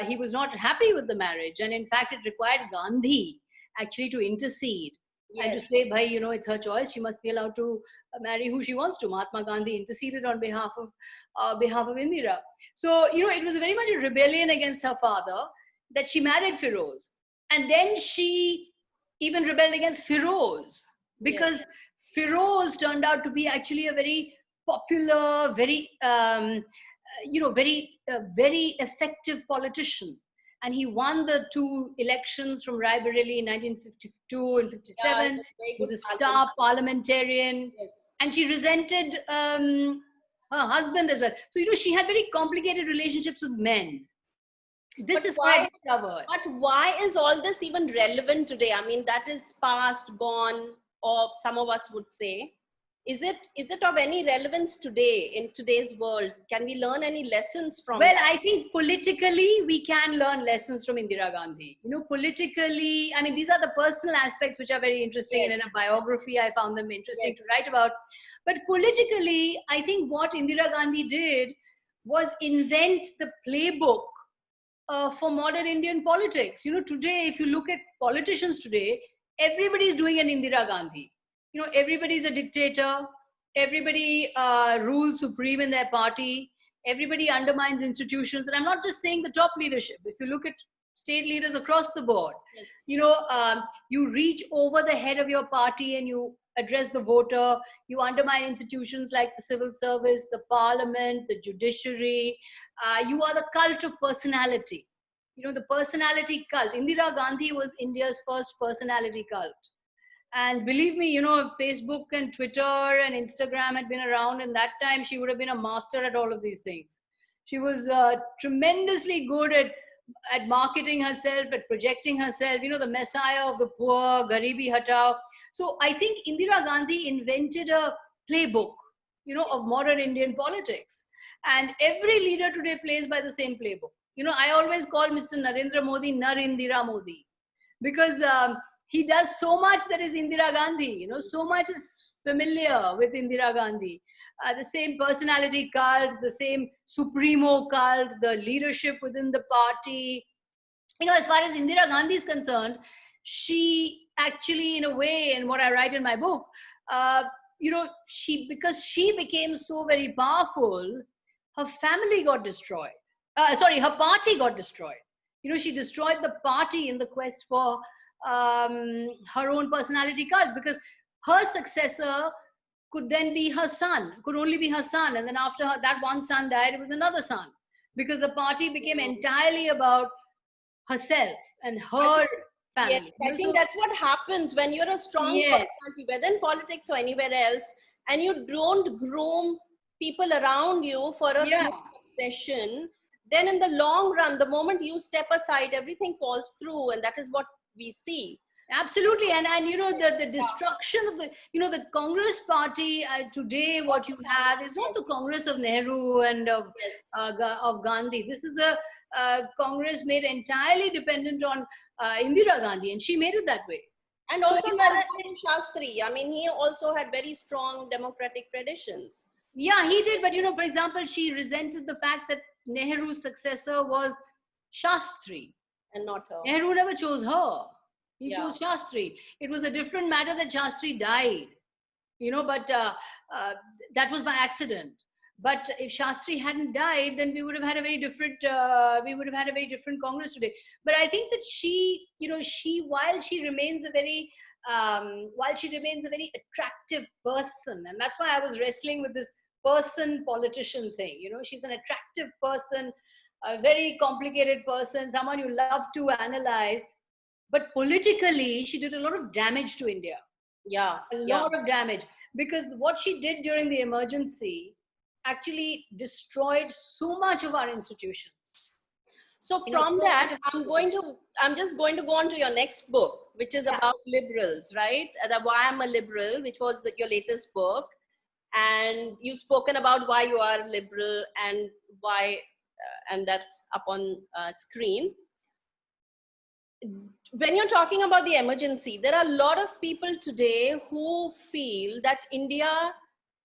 he was not happy with the marriage. And in fact, it required Gandhi actually to intercede. Yes. And to say, bhai, you know, it's her choice. She must be allowed to marry who she wants to. Mahatma Gandhi interceded on behalf of Indira. So, you know, it was very much a rebellion against her father that she married Firoz. And then she even rebelled against Firoz because yes. Firoz turned out to be actually a very popular, very, you know, very effective politician. And he won the 2 elections from Raebareli in 1952 and 57. He was a star parliamentarian. Yes. And she resented her husband as well. So, you know, she had very complicated relationships with men. This is what I discovered. But why is all this even relevant today? I mean, that is past, gone, or some of us would say. Is it of any relevance today, in today's world? Can we learn any lessons from Well, that? I think politically, we can learn lessons from Indira Gandhi. You know, politically, I mean, these are the personal aspects which are very interesting. Yes. And in a biography, I found them interesting yes. to write about. But politically, I think what Indira Gandhi did was invent the playbook for modern Indian politics. You know, today, if you look at politicians today, everybody's doing an Indira Gandhi. You know, everybody's a dictator. Everybody rules supreme in their party. Everybody undermines institutions. And I'm not just saying the top leadership. If you look at state leaders across the board, yes. you know, you reach over the head of your party and you address the voter. You undermine institutions like the civil service, the parliament, the judiciary. You are the cult of personality. You know, the personality cult. Indira Gandhi was India's first personality cult. And believe me, you know, if Facebook and Twitter and Instagram had been around in that time, she would have been a master at all of these things. She was tremendously good at marketing herself, at projecting herself, you know, the messiah of the poor, Garibi Hatao. So I think Indira Gandhi invented a playbook, you know, of modern Indian politics. And every leader today plays by the same playbook. You know, I always call Mr. Narendra Modi Narindira Modi because he does so much that is Indira Gandhi, you know, so much is familiar with Indira Gandhi. The same personality cult, the same supremo cult, the leadership within the party. You know, as far as Indira Gandhi is concerned, she actually, in a way, and what I write in my book, you know, because she became so very powerful, her family got destroyed. Her party got destroyed. You know, she destroyed the party in the quest for her own personality cult, because her successor could then be her son, could only be her son. And then after that one son died, it was another son, because the party became entirely about herself and her family. Yes, I think that's what happens when you're a strong personality, whether in politics or anywhere else, and you don't groom people around you for a smooth succession, then in the long run, the moment you step aside, everything falls through, and that is what we see. Absolutely. And you know, the destruction of the, you know, the Congress party today, what you have is not the Congress of Nehru and of Gandhi. This is a Congress made entirely dependent on Indira Gandhi, and she made it that way. And also Shastri. I mean, he also had very strong democratic traditions. Yeah, he did. But, you know, for example, she resented the fact that Nehru's successor was Shastri. And not her. Nehru never chose her. He chose Shastri. It was a different matter that Shastri died, you know, but that was by accident. But if Shastri hadn't died, then we would have had a very different, Congress today. But I think that she, you know, while she remains a very attractive person, and that's why I was wrestling with this person-politician thing. You know, she's an attractive person, a very complicated person, someone you love to analyze. But politically, she did a lot of damage to India. Yeah. A lot of damage. Because what she did during the emergency actually destroyed so much of our institutions. So from that, I'm just going to go on to your next book, which is about liberals, right? Why I'm a Liberal, which was your latest book. And you've spoken about why you are liberal and why, and that's up on screen. When you're talking about the emergency, there are a lot of people today who feel that India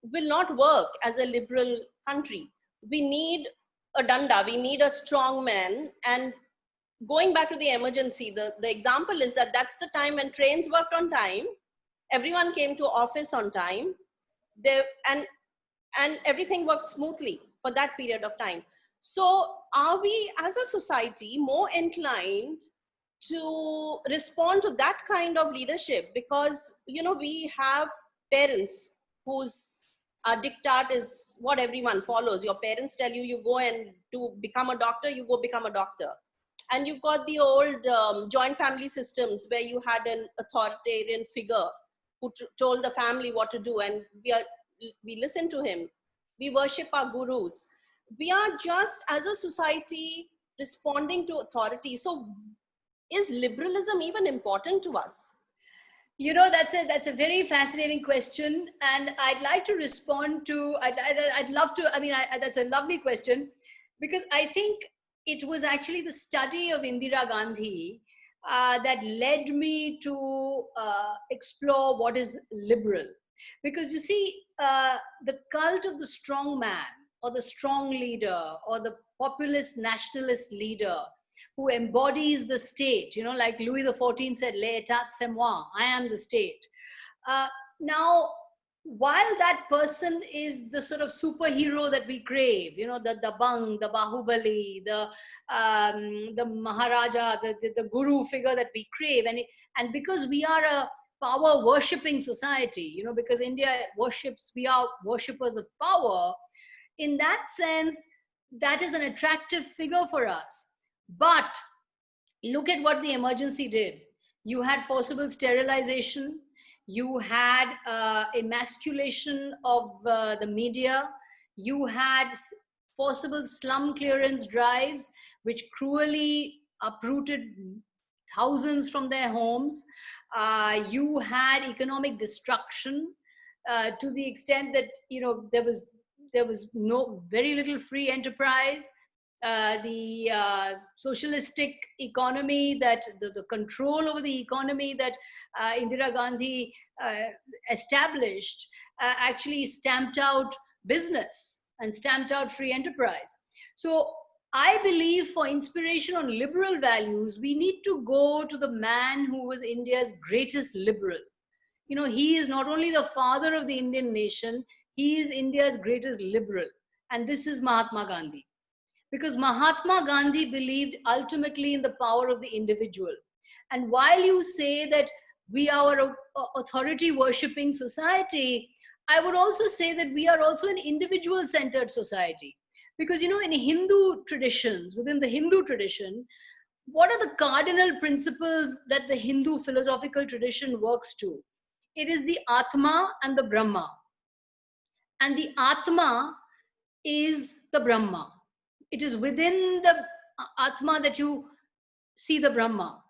will not work as a liberal country. We need a danda, we need a strong man. And going back to the emergency, the example is that that's the time when trains worked on time, everyone came to office on time, and everything worked smoothly for that period of time. So are we as a society more inclined to respond to that kind of leadership? Because, you know, we have parents whose diktat is what everyone follows. Your parents tell you, you go and to become a doctor, you go become a doctor. And you've got the old joint family systems where you had an authoritarian figure who told the family what to do, and we listen to him. We worship our gurus. We are just, as a society, responding to authority. So is liberalism even important to us? You know, that's a very fascinating question, and I'd like to respond to. I'd love to. I mean, that's a lovely question, because I think it was actually the study of Indira Gandhi that led me to explore what is liberal. Because you see, the cult of the strong man, or the strong leader, or the populist nationalist leader who embodies the state, you know, like Louis XIV said, "L'État c'est moi," I am the state. Now, while that person is the sort of superhero that we crave, you know, the Dabang, the Bahubali, the Maharaja, the guru figure that we crave, and because we are a power worshipping society, you know, because India worships, we are worshippers of power. In that sense, that is an attractive figure for us. But look at what the emergency did. You had forcible sterilization. You had emasculation of the media. You had forcible slum clearance drives, which cruelly uprooted thousands from their homes. You had economic destruction to the extent that, you know, there was very little free enterprise. The socialistic economy, that the control over the economy that Indira Gandhi established actually stamped out business and stamped out free enterprise. So I believe for inspiration on liberal values, we need to go to the man who was India's greatest liberal. You know, he is not only the father of the Indian nation, he is India's greatest liberal. And this is Mahatma Gandhi. Because Mahatma Gandhi believed ultimately in the power of the individual. And while you say that we are an authority worshipping society, I would also say that we are also an individual centered society. Because, you know, in Hindu traditions, within the Hindu tradition, what are the cardinal principles that the Hindu philosophical tradition works to? It is the Atma and the Brahma. And the Atma is the Brahma. It is within the Atma that you see the Brahma.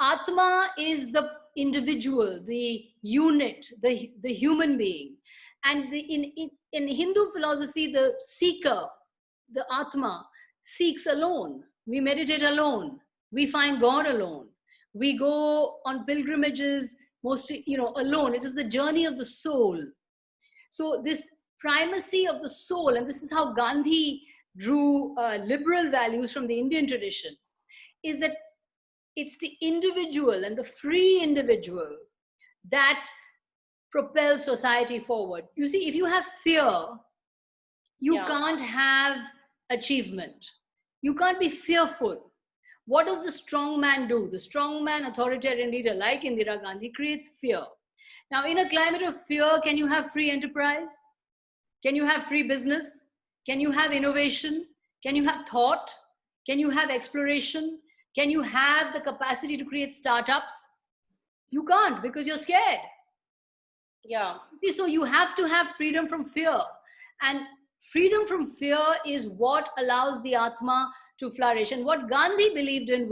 Atma is the individual, the unit, the human being. And in Hindu philosophy, the seeker, the Atma, seeks alone. We meditate alone. We find God alone. We go on pilgrimages, mostly, you know, alone. It is the journey of the soul. So this primacy of the soul, and this is how Gandhi drew liberal values from the Indian tradition, is that it's the individual and the free individual that propels society forward. You see, if you have fear, you can't have achievement. You can't be fearful. What does the strong man do? The strong man, authoritarian leader like Indira Gandhi, creates fear. Now, in a climate of fear, can you have free enterprise? Can you have free business? Can you have innovation? Can you have thought? Can you have exploration? Can you have the capacity to create startups? You can't, because you're scared. Yeah. So you have to have freedom from fear. And Freedom from fear is what allows the Atma to flourish. And what Gandhi believed in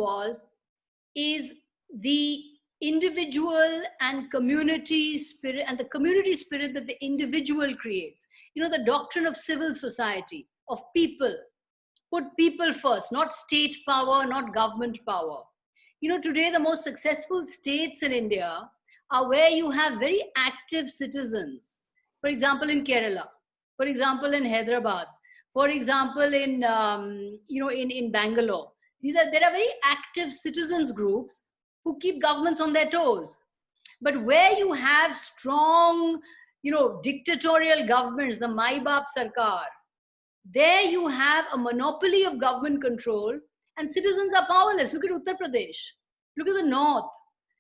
is the individual and community spirit, and the community spirit that the individual creates. You know, the doctrine of civil society, of people. Put people first, not state power, not government power. You know, today the most successful states in India are where you have very active citizens. For example, in Kerala, for example, in Hyderabad, for example, in in Bangalore. There are very active citizens groups who keep governments on their toes. But where you have strong, dictatorial governments, the Mai Baap Sarkar, there you have a monopoly of government control and citizens are powerless. Look at Uttar Pradesh. Look at the north.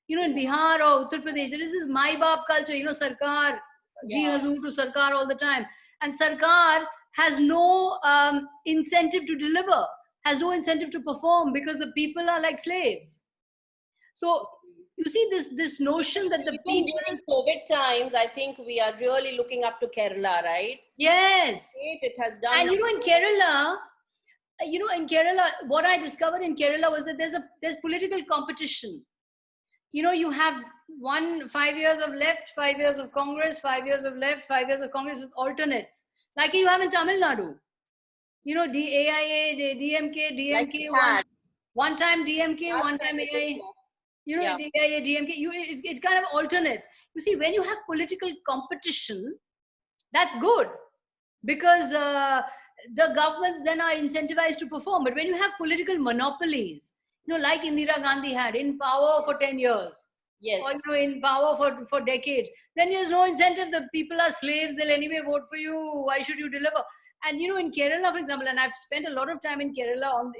In Bihar or Uttar Pradesh, there is this Mai Baap culture, Sarkar, Ji Hazur to Sarkar all the time. And Sarkar has no incentive to deliver, has no incentive to perform because the people are like slaves. So you see this notion that the people... During COVID times, I think we are really looking up to Kerala, right? Yes. It has done... And in Kerala, what I discovered in Kerala was that there's political competition. You have 5 years of left, 5 years of Congress, 5 years of left, 5 years of Congress with alternates. Like you have in Tamil Nadu. AIA, DMK, one time DMK, one time AIA. AIA, DMK, it's kind of alternates. You see, when you have political competition, that's good. Because the governments then are incentivized to perform. But when you have political monopolies, like Indira Gandhi had, in power for 10 years, yes, or in power for decades, then there's no incentive. The people are slaves. They'll anyway vote for you. Why should you deliver? And in Kerala, for example, and I've spent a lot of time in Kerala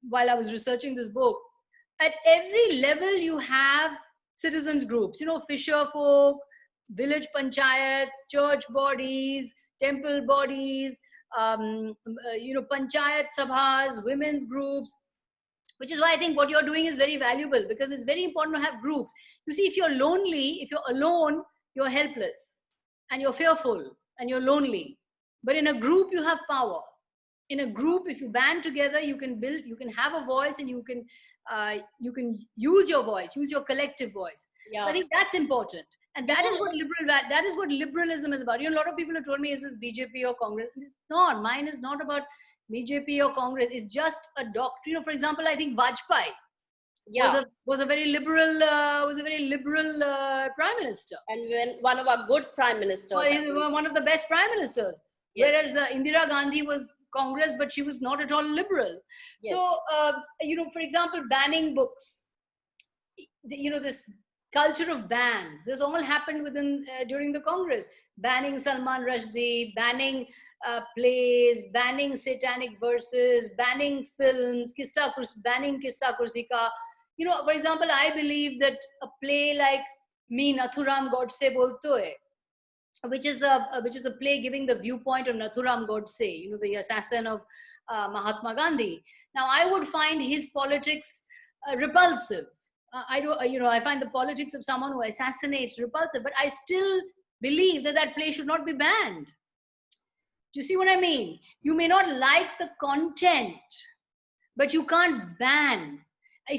while I was researching this book. At every level, you have citizens groups. Fisher folk, village panchayats, church bodies, temple bodies, panchayat sabhas, women's groups, which is why I think what you're doing is very valuable, because it's very important to have groups. You see, if you're lonely, if you're alone, you're helpless and you're fearful and you're lonely. But in a group, you have power. In a group, if you band together, you can have a voice, and you can use your voice, use your collective voice. Yeah. I think that's important. And that is what liberalism is about. A lot of people have told me, is this BJP or Congress? It's not. Mine is not about BJP or Congress. It's just a doctrine. For example, I think Vajpayee was a very liberal prime minister, and one of our good prime ministers. One of the best prime ministers. Yes. Whereas Indira Gandhi was Congress, but she was not at all liberal. Yes. So for example, banning books. This culture of bans. This all happened during the Congress. Banning Salman Rushdie, banning plays, banning satanic verses, banning films, banning Kissa Kursi Ka. For example, I believe that a play like Me Nathuram Godse Bolto Hai, which is a play giving the viewpoint of Nathuram Godse, the assassin of Mahatma Gandhi. Now, I would find his politics repulsive. I find the politics of someone who assassinates repulsive, but I still believe that play should not be banned. Do you see what I mean? You may not like the content, but you can't ban.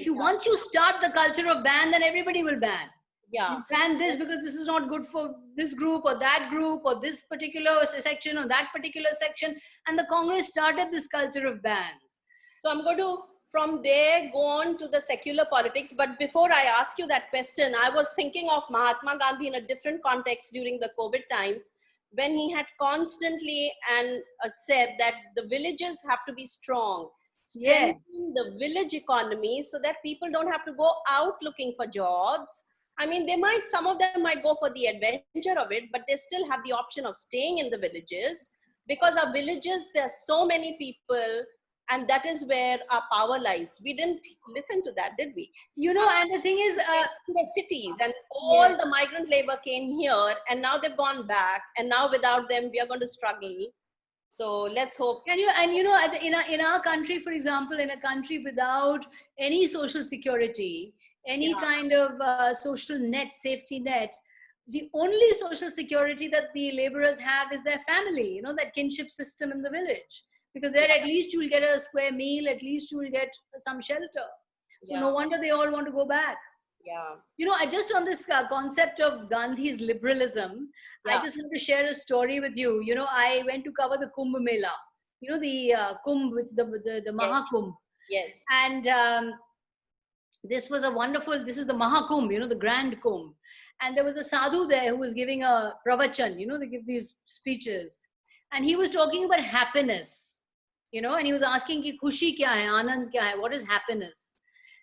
Once you start the culture of ban, then everybody will ban. Yeah. You ban this because this is not good for this group or that group or this particular section or that particular section. And the Congress started this culture of bans. So I'm going to, from there, go on to the secular politics. But before I ask you that question, I was thinking of Mahatma Gandhi in a different context during the COVID times, when he had constantly said that the villages have to be strong. Strengthening the village economy so that people don't have to go out looking for jobs. I mean, some of them might go for the adventure of it, but they still have the option of staying in the villages, because our villages, there are so many people, and that is where our power lies. We didn't listen to that, did we? And the thing is, the cities and all the migrant labor came here, and now they've gone back, and now without them, we are going to struggle. So let's hope. In our country, for example, in a country without any social security, any kind of social net, safety net, the only social security that the laborers have is their family, you know, that kinship system in the village. Because there at least you will get a square meal, at least you will get some shelter. So no wonder they all want to go back. Yeah. You know, I just on this concept of Gandhi's liberalism, I just want to share a story with you. You know, I went to cover the Kumbh Mela, you know, the Kumbh, which the Mahakumbh. Yes. And this was a wonderful, this is the Mahakumbh, you know, the Grand Kumbh. And there was a sadhu there who was giving a pravachan, you know, they give these speeches. And he was talking about happiness, you know, and he was asking, ki khushi kya hai, anand kya hai, what is happiness?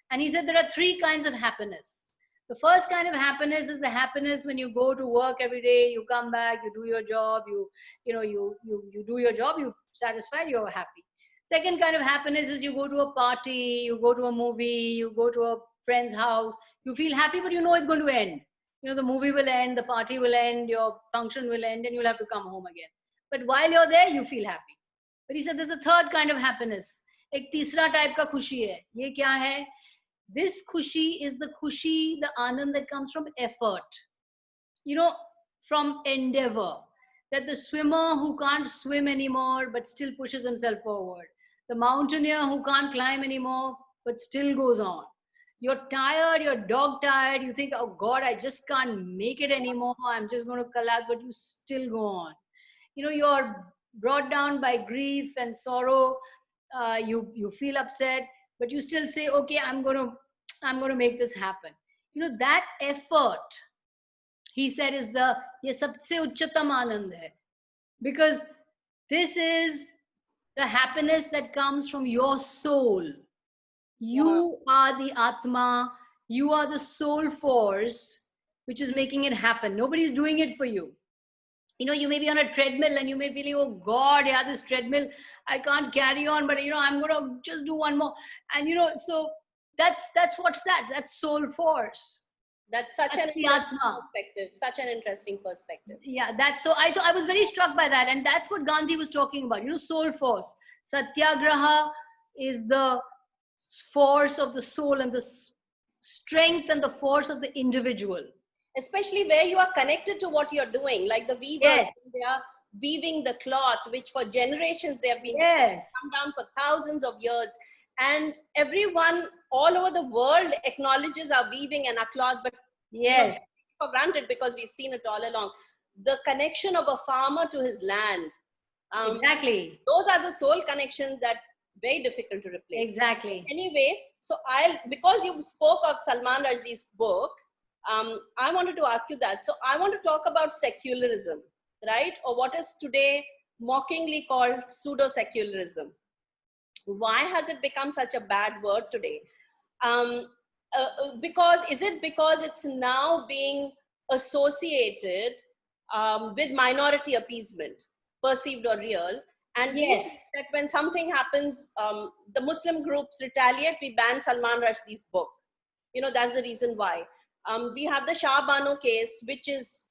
And he said there are three kinds of happiness. The first kind of happiness is the happiness when you go to work every day, you come back, you do your job, you do your job, you're satisfied, you're happy. Second kind of happiness is you go to a party, you go to a movie, you go to a friend's house, you feel happy, but you know it's going to end. You know, the movie will end, the party will end, your function will end, and you'll have to come home again. But while you're there, you feel happy. But he said there's a third kind of happiness. Ek teesra type ka khushi hai. Ye kya hai? This khushi is the khushi, the anand that comes from effort. You know, from endeavor. That the swimmer who can't swim anymore but still pushes himself forward. The mountaineer who can't climb anymore but still goes on. You're tired, you're dog tired, you think, oh God, I just can't make it anymore, I'm just going to collapse, but you still go on. You know, you're brought down by grief and sorrow, you feel upset, but you still say, okay, I'm going to make this happen. You know, that effort, he said, is the ye sabse uच्चतम Anand hai, because this is the happiness that comes from your soul. You are the Atma, you are the soul force which is making it happen. Nobody's doing it for you. You know, you may be on a treadmill and you may feel, oh God, yeah, this treadmill, I can't carry on, but you know, I'm going to just do one more. And you know, so that's what's that? That's soul force. That's such an interesting perspective. Such an interesting perspective. Yeah, that's so. I was very struck by that, and that's what Gandhi was talking about. You know, soul force. Satyagraha is the force of the soul and the strength and the force of the individual. Especially where you are connected to what you're doing, like the weavers, they are weaving the cloth, which for generations they have been come down for thousands of years. And everyone all over the world acknowledges our weaving and our cloth, but you know, for granted because we've seen it all along. The connection of a farmer to his land. Exactly. Those are the soul connections that very difficult to replace. Exactly. Anyway, so because you spoke of Salman Rushdie's book, I wanted to ask you that. So I want to talk about secularism, right? Or what is today mockingly called pseudo-secularism. Why has it become such a bad word today? Because it's now being associated with minority appeasement, perceived or real? And that when something happens, the Muslim groups retaliate, we ban Salman Rushdie's book. You know, that's the reason why. We have the Shah Bano case, which is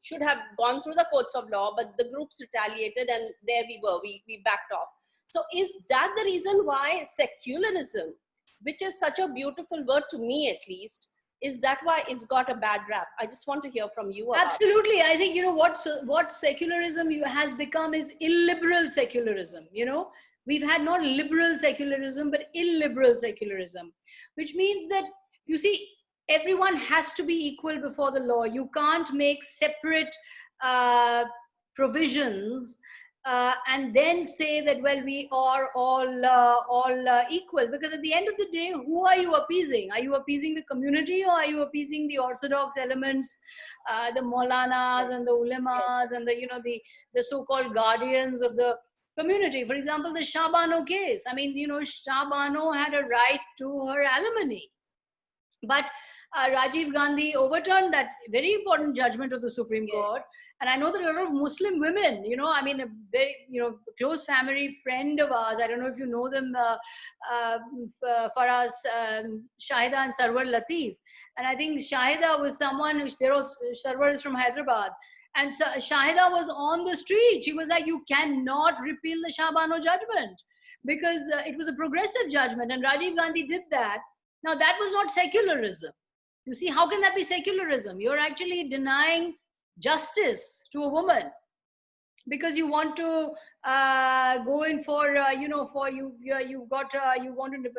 should have gone through the courts of law, but the groups retaliated and there we were, we backed off. So is that the reason why secularism, which is such a beautiful word to me at least, is that why it's got a bad rap? I just want to hear from you about Absolutely. I think, you know, what secularism has become is illiberal secularism. You know, we've had not liberal secularism, but illiberal secularism, which means that, you see, everyone has to be equal before the law. You can't make separate provisions and then say that, well, we are all equal. Because at the end of the day, who are you appeasing? Are you appeasing the community, or are you appeasing the orthodox elements, the Maulanas and the Ulemas and the, you know, the so-called guardians of the community? For example, the Shah Bano case. I mean, you know, Shah Bano had a right to her alimony. But Rajiv Gandhi overturned that very important judgment of the Supreme Court. And I know that a lot of Muslim women, you know, I mean, a very, you know, close family friend of ours, I don't know if you know them, Farah, Shahida and Sarwar Latif. And I think Shahida was someone, Sarwar is from Hyderabad. And Shahida was on the street. She was like, you cannot repeal the Shah Bano judgment because it was a progressive judgment. And Rajiv Gandhi did that. Now, that was not secularism. You see, how can that be secularism? You're actually denying justice to a woman because you want to go in for you want to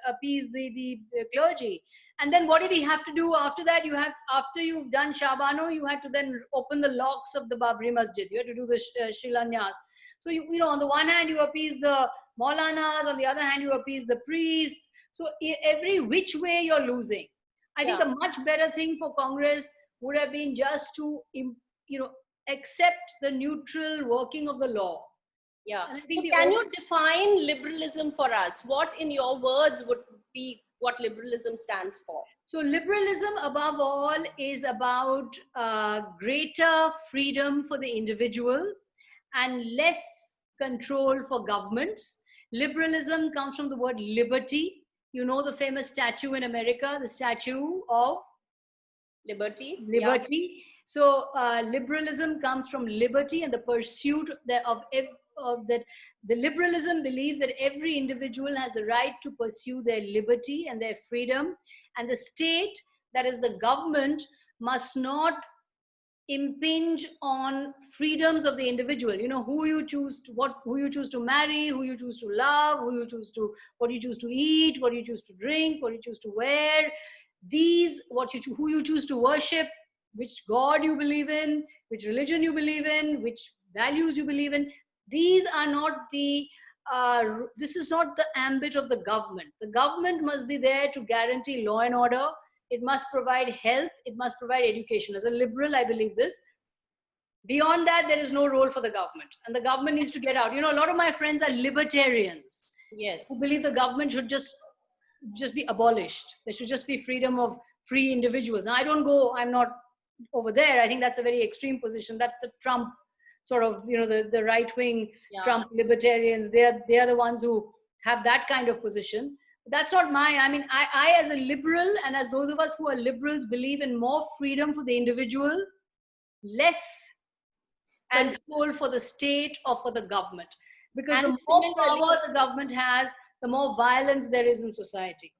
appease the clergy. And then what did he have to do after that? After you've done Shabano, you had to then open the locks of the Babri Masjid. You had to do the Shilanyas. So you know, on the one hand you appease the Maulanas, on the other hand you appease the priests. So every which way you're losing. I think the much better thing for Congress would have been just to accept the neutral working of the law. Yeah. So can you define liberalism for us? What, in your words, would be what liberalism stands for? So liberalism, above all, is about greater freedom for the individual and less control for governments. Liberalism comes from the word liberty. You know the famous statue in America, the Statue of Liberty. Liberty. Yeah. So liberalism comes from liberty and the pursuit of that. The liberalism believes that every individual has the right to pursue their liberty and their freedom, and the state, that is the government, must not impinge on freedoms of the individual. You know, who you choose to marry, who you choose to love, what you choose to eat, what you choose to drink, what you choose to wear, who you choose to worship, which God you believe in, which religion you believe in, which values you believe in. These are not this is not the ambit of the government. The government must be there to guarantee law and order. It must provide health. It must provide education. As a liberal, I believe this. Beyond that, there is no role for the government. And the government needs to get out. You know, a lot of my friends are libertarians. Yes. Who believe the government should just be abolished. There should just be freedom of free individuals. Now, I'm not over there. I think that's a very extreme position. That's the Trump sort of, you know, the right-wing Trump libertarians. They are the ones who have that kind of position. That's not mine. I mean, I as a liberal, and as those of us who are liberals, believe in more freedom for the individual, less control for the state or for the government. Because the more power the government has, the more violence there is in society.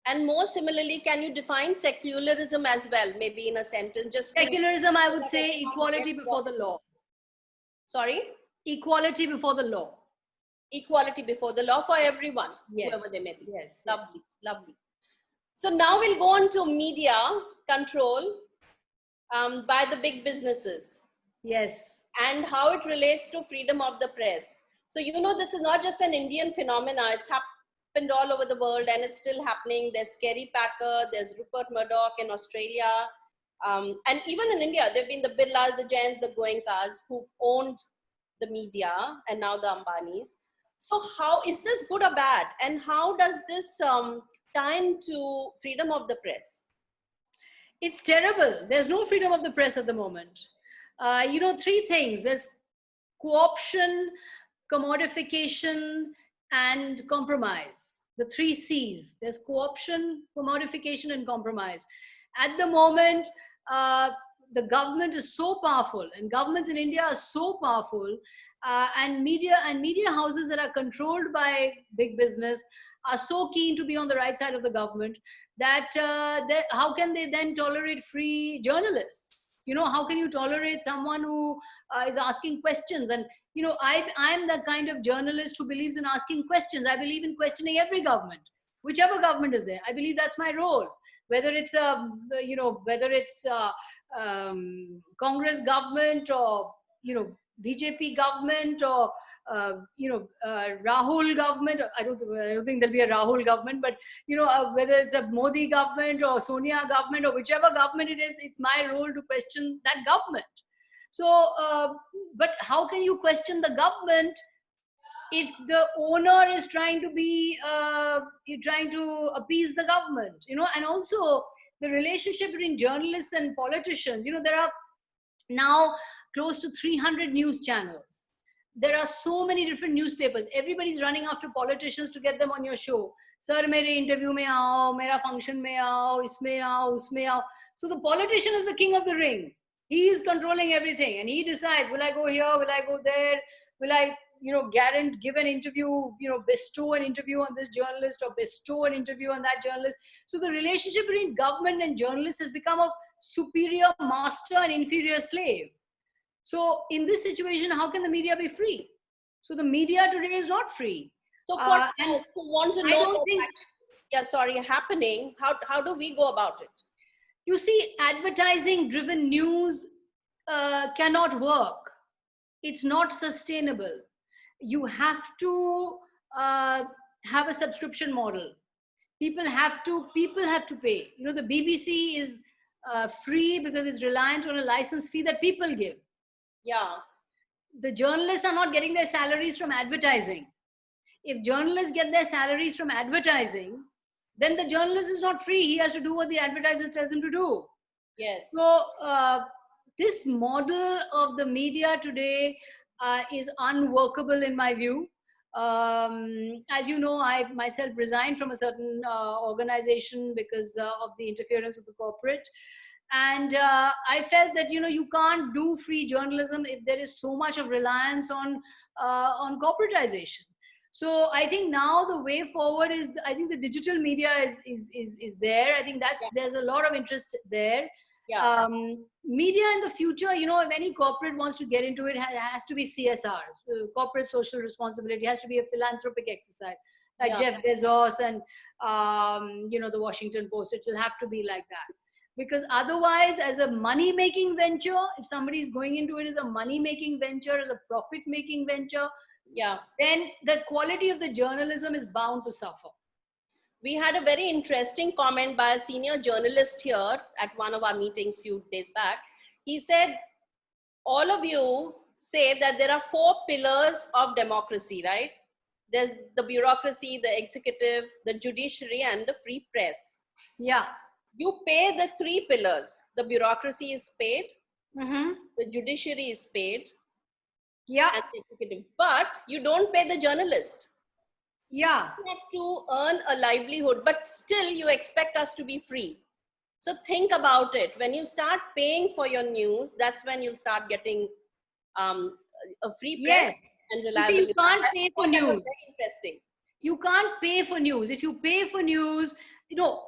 And more similarly, can you define secularism as well, maybe in a sentence? Secularism, I would say equality before the law. Sorry? Equality before the law. Equality before the law for everyone, whoever they may be. Yes. Lovely, lovely. So now we'll go on to media control by the big businesses. Yes. And how it relates to freedom of the press. So, you know, this is not just an Indian phenomena. It's happened all over the world and it's still happening. There's Kerry Packer, there's Rupert Murdoch in Australia. And even in India, there have been the Birlas, the Jains, the Goenkas who owned the media and now the Ambanis. So how is this good or bad? And how does this tie into freedom of the press? It's terrible. There's no freedom of the press at the moment. You know, three things. There's co-option, commodification, and compromise. The three C's. There's co-option, commodification, and compromise. At the moment, the government is so powerful, and governments in India are so powerful, and media houses that are controlled by big business are so keen to be on the right side of the government that how can they then tolerate free journalists? You know, how can you tolerate someone who is asking questions? And you know, I'm the kind of journalist who believes in asking questions. I believe in questioning every government, whichever government is there. I believe that's my role. Whether it's Congress government or BJP government or Rahul government. I don't think there'll be a Rahul government, but whether it's a Modi government or Sonia government or whichever government it is, it's my role to question that government. So, but how can you question the government if the owner is trying to appease the government? And also the relationship between journalists and politicians. There are now close to 300 news channels. There are so many different newspapers. Everybody's running after politicians to get them on your show. Sir, mere interview mein aao, mera function mein aao, isme aao, usme aao. So the politician is the king of the ring. He is controlling everything and he decides, will I go here, will I go there, will I, give an interview, bestow an interview on this journalist or bestow an interview on that journalist. So the relationship between government and journalists has become a superior master and inferior slave. So in this situation, how can the media be free? So the media today is not free. So for and who want to know what's happening, how do we go about it? You see, advertising driven news cannot work. It's not sustainable. You have to have a subscription model. People have to pay. The BBC is free because it's reliant on a license fee that people give. Yeah. The journalists are not getting their salaries from advertising. If journalists get their salaries from advertising, then the journalist is not free. He has to do what the advertiser tells him to do. Yes. So this model of the media today is unworkable in my view. As you know, I myself resigned from a certain organization because of the interference of the corporate. And I felt that, you can't do free journalism if there is so much of reliance on corporatization. So I think now the way forward is, I think the digital media is there. I think there's a lot of interest there. Yeah. Media in the future, if any corporate wants to get into it, has to be CSR, corporate social responsibility, has to be a philanthropic exercise, like Jeff Bezos and, the Washington Post. It will have to be like that. Because otherwise, as a money-making venture, if somebody is going into it as a money-making venture, as a profit-making venture, then the quality of the journalism is bound to suffer. We had a very interesting comment by a senior journalist here at one of our meetings few days back. He said, all of you say that there are 4 pillars of democracy, right? There's the bureaucracy, the executive, the judiciary, and the free press. Yeah. You pay the 3 pillars. The bureaucracy is paid. Mm-hmm. The judiciary is paid. Yeah. And the executive. But you don't pay the journalist. Yeah. You have to earn a livelihood, but still you expect us to be free. So think about it. When you start paying for your news, that's when you'll start getting a free press and reliability. You can't pay for news. Very interesting. You can't pay for news. If you pay for news,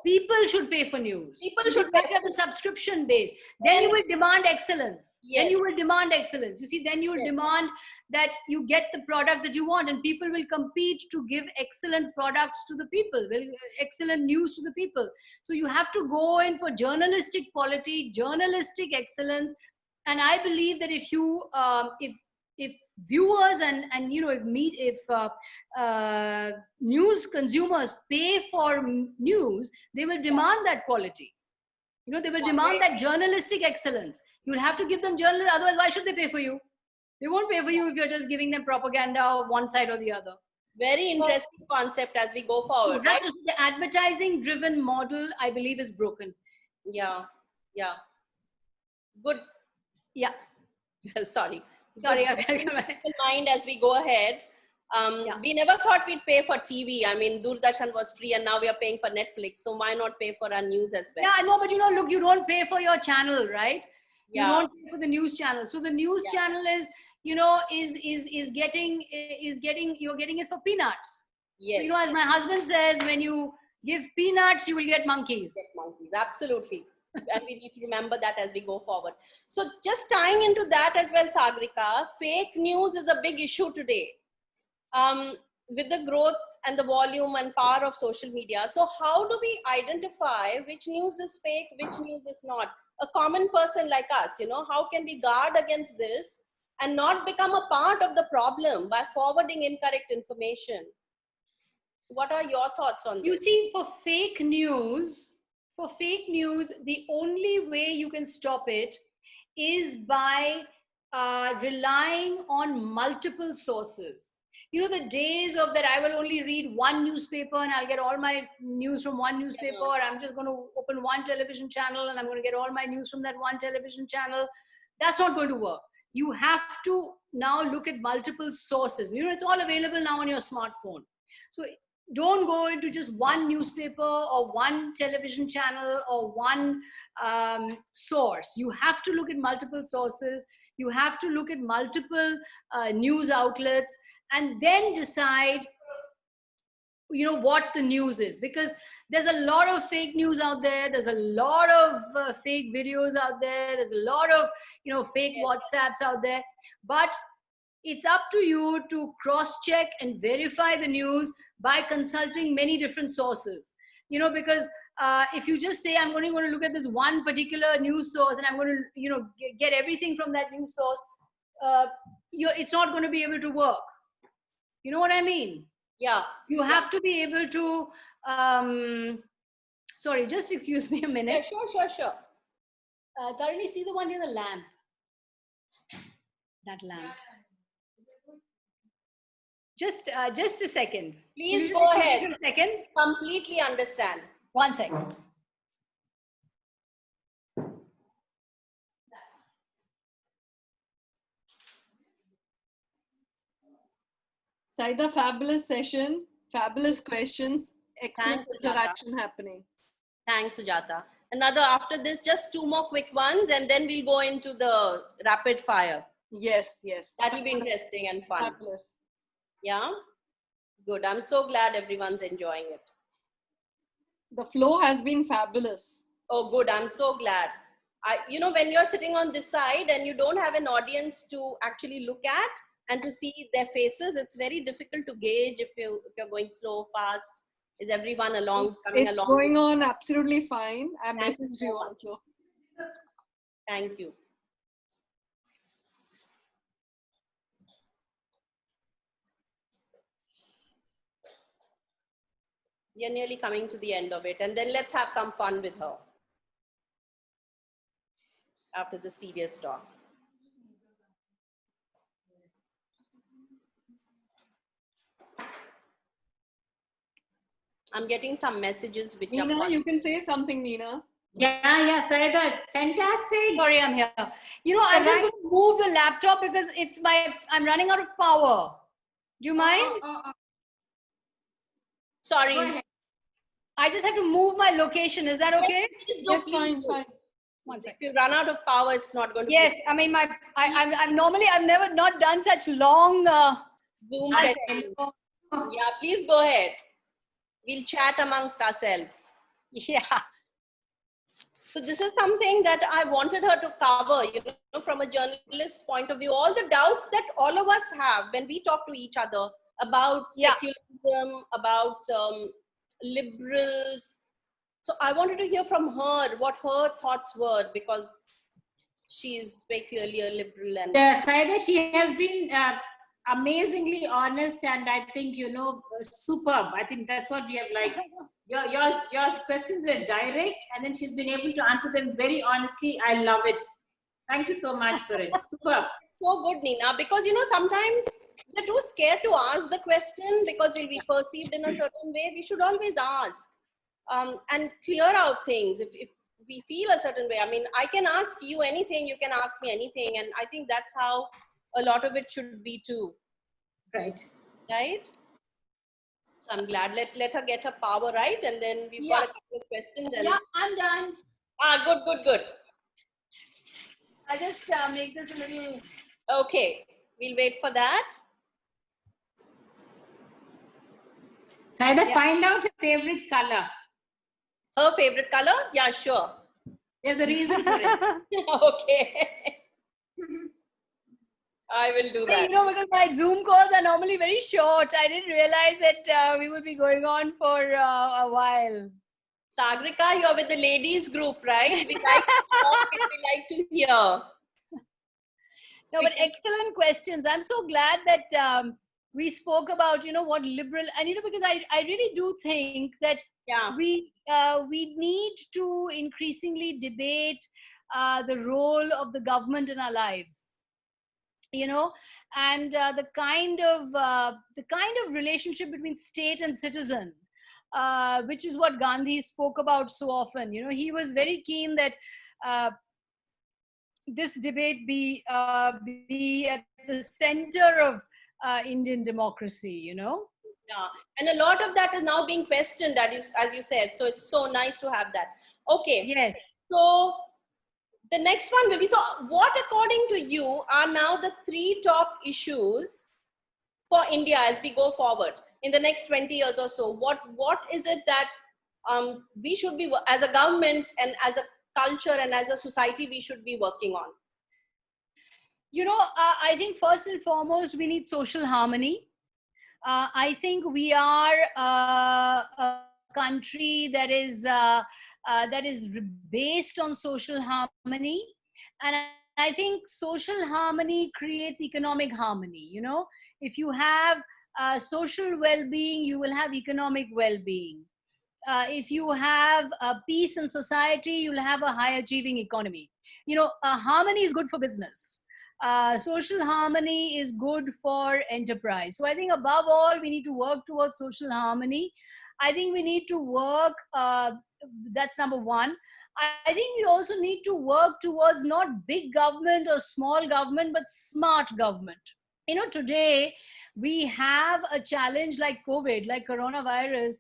people should pay for news. People should have a subscription base. Then you will demand excellence. Yes. Then you will demand excellence. You see, then you will demand that you get the product that you want, and people will compete to give excellent products to the people, excellent news to the people. So you have to go in for journalistic quality, journalistic excellence. And I believe that if you, if viewers and if news consumers pay for news, they will demand that quality. They will demand that journalistic excellence. You'll have to give them journalism. Otherwise, why should they pay for you? They won't pay for you if you're just giving them propaganda of one side or the other. Very interesting concept as we go forward. Right? The advertising-driven model, I believe, is broken. Yeah. Yeah. Good. Yeah. Sorry. Sorry, in mind as we go ahead. We never thought we'd pay for TV. I mean, Doordarshan was free and now we are paying for Netflix. So why not pay for our news as well? Yeah, I know, but look, you don't pay for your channel, right? Yeah. You don't pay for the news channel. So the news channel is, you're getting it for peanuts. Yes. So, as my husband says, when you give peanuts, you will get monkeys. Absolutely. And we need to remember that as we go forward. So just tying into that as well, Sagarika, fake news is a big issue today. With the growth and the volume and power of social media. So how do we identify which news is fake, which news is not? A common person like us, how can we guard against this and not become a part of the problem by forwarding incorrect information? What are your thoughts on this? You see, for fake news, the only way you can stop it is by relying on multiple sources. The days of that I will only read one newspaper and I'll get all my news from one newspaper, or I'm just going to open one television channel and I'm going to get all my news from that one television channel. That's not going to work. You have to now look at multiple sources. It's all available now on your smartphone. So don't go into just one newspaper or one television channel or one source. You have to look at multiple sources. You have to look at multiple news outlets. and then decide, what the news is, because there's a lot of fake news out there. There's a lot of fake videos out there. There's a lot of, fake WhatsApps out there. But it's up to you to cross-check and verify the news by consulting many different sources. Because if you just say, I'm going to look at this one particular news source and I'm going to, get everything from that news source, it's not going to be able to work. You know what I mean? Yeah. You have to be able to, sorry, just excuse me a minute. Yeah, sure. Tarini, see the one near the lamp. That lamp. Just a second. Please go ahead. A second. Completely understand. 1 second. Saida, fabulous session, fabulous questions, excellent Thanks, interaction happening. Thanks, Sujata. Another after this, just 2 more quick ones, and then we'll go into the rapid fire. Yes. That will be interesting and fun. Fabulous. Yeah? Good. I'm so glad everyone's enjoying it. The flow has been fabulous. Oh, good. I'm so glad. When you're sitting on this side and you don't have an audience to actually look at and to see their faces, it's very difficult to gauge if you're going slow, fast. Is everyone coming along? It's going on absolutely fine. I messaged you also. Thank you. We are nearly coming to the end of it, and then let's have some fun with her after the serious talk. I'm getting some messages which Nina, you can say something, Nina. Yeah, Saida, fantastic. Sorry, I'm here. I'm just going to move the laptop because I'm running out of power. Do you mind? Sorry. I just have to move my location. Is that okay? Yes, fine. 1 second. If you run out of power, it's not going to Yes, I mean, I've never not done such long Zoom session. Yeah, please go ahead. We'll chat amongst ourselves. Yeah. So this is something that I wanted her to cover, from a journalist's point of view, all the doubts that all of us have when we talk to each other about secularism, about liberals. So I wanted to hear from her what her thoughts were, because she is very clearly a liberal. And Saida, she has been amazingly honest, and I think, superb. I think that's what we have liked. Your questions were direct, and then she's been able to answer them very honestly. I love it. Thank you so much for it. Superb. So good, Nina, because sometimes we're too scared to ask the question because we'll be perceived in a certain way. We should always ask and clear out things if we feel a certain way. I mean, I can ask you anything, you can ask me anything, and I think that's how a lot of it should be too. Right. So I'm glad. Let her get her power right, and then we've got a couple of questions. And I'm done. Good. I just make this a little. Okay, we'll wait for that. Saida, find out her favorite color. Her favorite color? Yeah, sure. There's a reason for it. Okay. I will do that. Because my Zoom calls are normally very short. I didn't realize that we would be going on for a while. Sagarika, you're with the ladies group, right? We like to talk and we like to hear. No, but excellent questions. I'm so glad that we spoke about, what liberal, and, because I really do think that we need to increasingly debate the role of the government in our lives. And the kind of relationship between state and citizen, which is what Gandhi spoke about so often. He was very keen that this debate be at the center of Indian democracy. Yeah, and a lot of that is now being questioned, as you said. So it's so nice to have that. Okay. Yes. So the next one will be, so what according to you are now the 3 top issues for India as we go forward in the next 20 years or so? What is it that we should be, as a government and as a culture and as a society, we should be working on? You know, I think first and foremost, we need social harmony. I think we are a country that is based on social harmony, and I think social harmony creates economic harmony. You know, if you have social well-being, you will have economic well-being. If you have peace in society, you'll have a high achieving economy. You know, harmony is good for business. Social harmony is good for enterprise. So I think above all, we need to work towards social harmony. I think we need to work, that's number one. I think we also need to work towards not big government or small government, but smart government. You know, today we have a challenge like COVID, like coronavirus,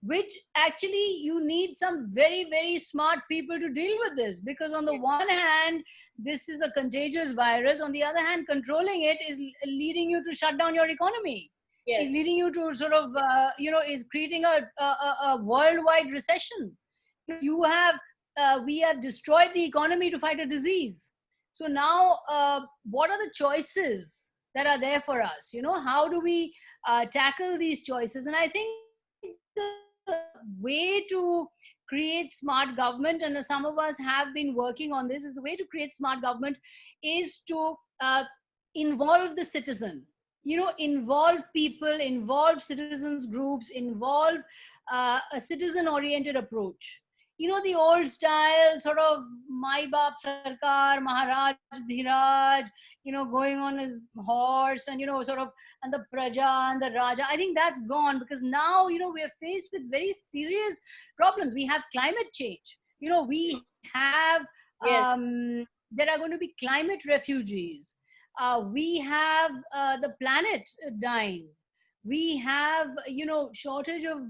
which actually you need some very, very smart people to deal with this. Because on the one hand, this is a contagious virus. On the other hand, controlling it is leading you to shut down your economy. Yes. Is leading you to sort of, you know, is creating a worldwide recession. We have destroyed the economy to fight a disease. So now, what are the choices that are there for us? You know, how do we tackle these choices? And I think the way to create smart government, and some of us have been working on this, is the way to create smart government is to involve the citizen. You know, involve people, involve citizens groups, involve a citizen-oriented approach. You know, the old style sort of Mai Baap Sarkar, Maharaj Dhiraj, you know, going on his horse and, you know, sort of, and the Praja and the Raja. I think that's gone, because now, you know, we are faced with very serious problems. We have climate change. You know, we have, Yes. there are going to be climate refugees. We have the planet dying. We have, you know, shortage of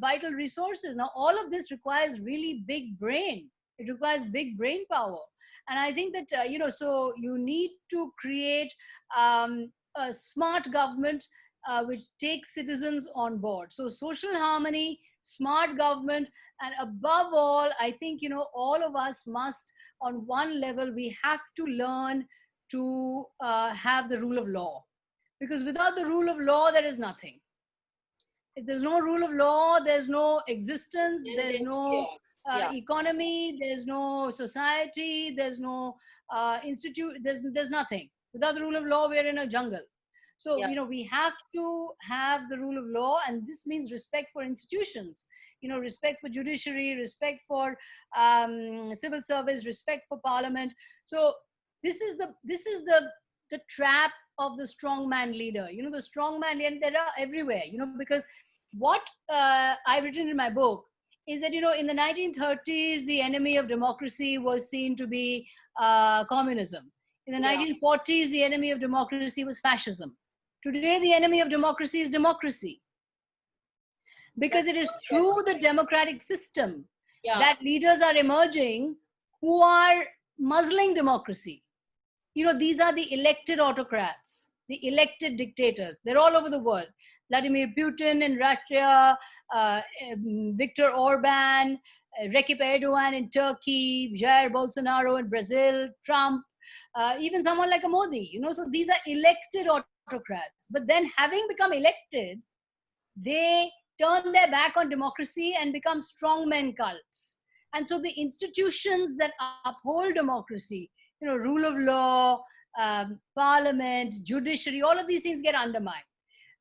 vital resources. Now, all of this requires really big brain. It requires big brain power. And I think that, you know, so you need to create a smart government which takes citizens on board. So social harmony, smart government, and above all, I think, you know, all of us must, on one level, we have to learn to have the rule of law. Because without the rule of law, there is nothing. If there's no rule of law, there's no existence, there's no economy, there's no society, there's no institute, there's nothing. Without the rule of law, we're in a jungle. So, you know, we have to have the rule of law, and this means respect for institutions, you know, respect for judiciary, respect for civil service, respect for parliament. So this is the trap of the strongman leader. You know, the strongman leader, there are everywhere, you know, because what I've written in my book is that, you know, in the 1930s, the enemy of democracy was seen to be communism. In the 1940s, the enemy of democracy was fascism. Today, the enemy of democracy is democracy. Because it is through the democratic system that leaders are emerging who are muzzling democracy. You know, these are the elected autocrats, the elected dictators. They're all over the world. Vladimir Putin in Russia, Viktor Orban, Recep Erdogan in Turkey, Jair Bolsonaro in Brazil, Trump, even someone like a Modi. You know, so these are elected autocrats. But then, having become elected, they turn their back on democracy and become strongmen cults. And so the institutions that uphold democracy, you know, rule of law, parliament, judiciary, all of these things get undermined.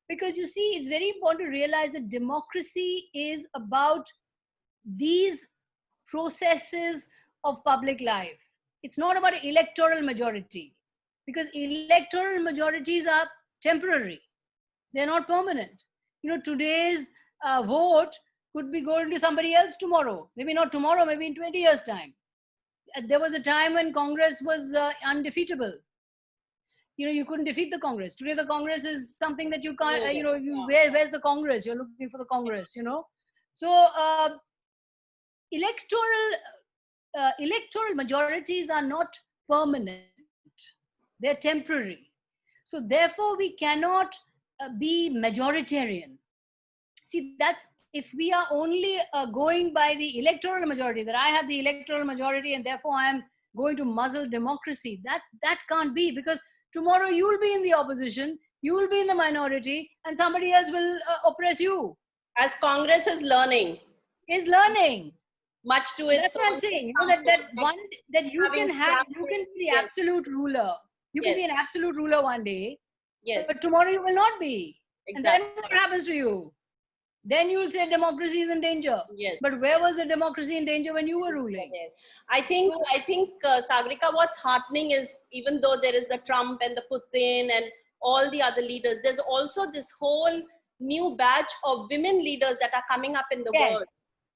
Because you see, it's very important to realize that democracy is about these processes of public life. It's not about electoral majority, because electoral majorities are temporary. They're not permanent. You know, today's vote could be going to somebody else tomorrow. Maybe not tomorrow, maybe in 20 years' time. There was a time when Congress was undefeatable. You know, you couldn't defeat the Congress. Today, the Congress is something that you can't, you know, where's the Congress? You're looking for the Congress, you know. So electoral majorities are not permanent. They're temporary. So therefore, we cannot be majoritarian. See, that's, if we are only going by the electoral majority, that I have the electoral majority and therefore I am going to muzzle democracy, that can't be, because tomorrow you will be in the opposition, you will be in the minority, and somebody else will oppress you. As Congress is learning. Is learning. Much to its That's what I'm saying. You know, that you can be the absolute ruler. You can be an absolute ruler one day. Yes. But tomorrow you will not be. Exactly. And then what happens to you? Then you will say democracy is in danger. Yes. But where was the democracy in danger when you were ruling? I think Sagarika, what's heartening is, even though there is the Trump and the Putin and all the other leaders, there's also this whole new batch of women leaders that are coming up in the world,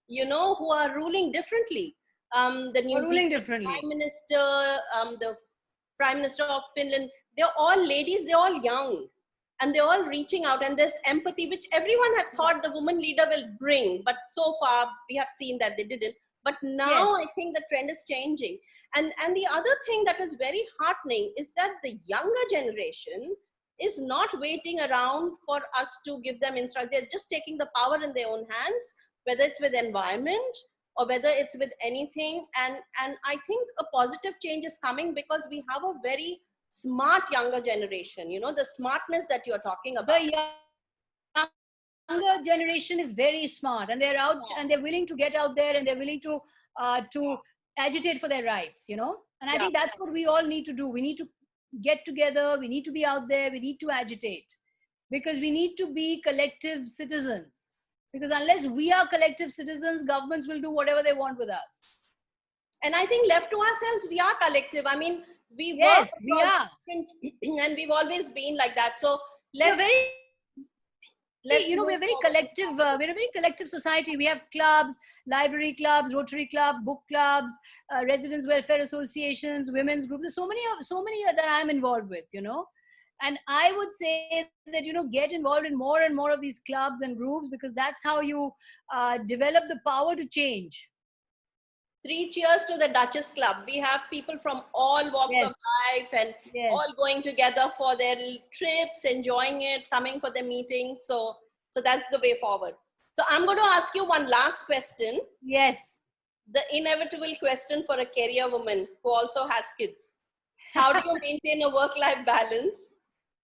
you know, who are ruling differently. The New Zealand Prime Minister, the Prime Minister of Finland, they're all ladies, they're all young. And they're all reaching out, and there's empathy, which everyone had thought the woman leader will bring. But so far, we have seen that they didn't. But now I think the trend is changing. And the other thing that is very heartening is that the younger generation is not waiting around for us to give them instructions. They're just taking the power in their own hands, whether it's with environment or whether it's with anything. And I think a positive change is coming because we have a very smart younger generation, you know, the smartness that you're talking about. The younger generation is very smart, and they're out and they're willing to get out there, and they're willing to agitate for their rights, you know. And I think that's what we all need to do. We need to get together, we need to be out there, we need to agitate, because we need to be collective citizens. Because unless we are collective citizens, governments will do whatever they want with us. And I think left to ourselves, we are collective. I mean, we are, and we've always been like that. So we're a very collective. We're a very collective society. We have clubs, library clubs, Rotary clubs, book clubs, residents' welfare associations, women's groups. There's so many that I'm involved with, you know. And I would say that, you know, get involved in more and more of these clubs and groups, because that's how you develop the power to change. 3 cheers to the Duchess Club. We have people from all walks of life and all going together for their trips, enjoying it, coming for their meetings. So that's the way forward. So I'm going to ask you one last question. Yes. The inevitable question for a career woman who also has kids. How do you maintain a work-life balance?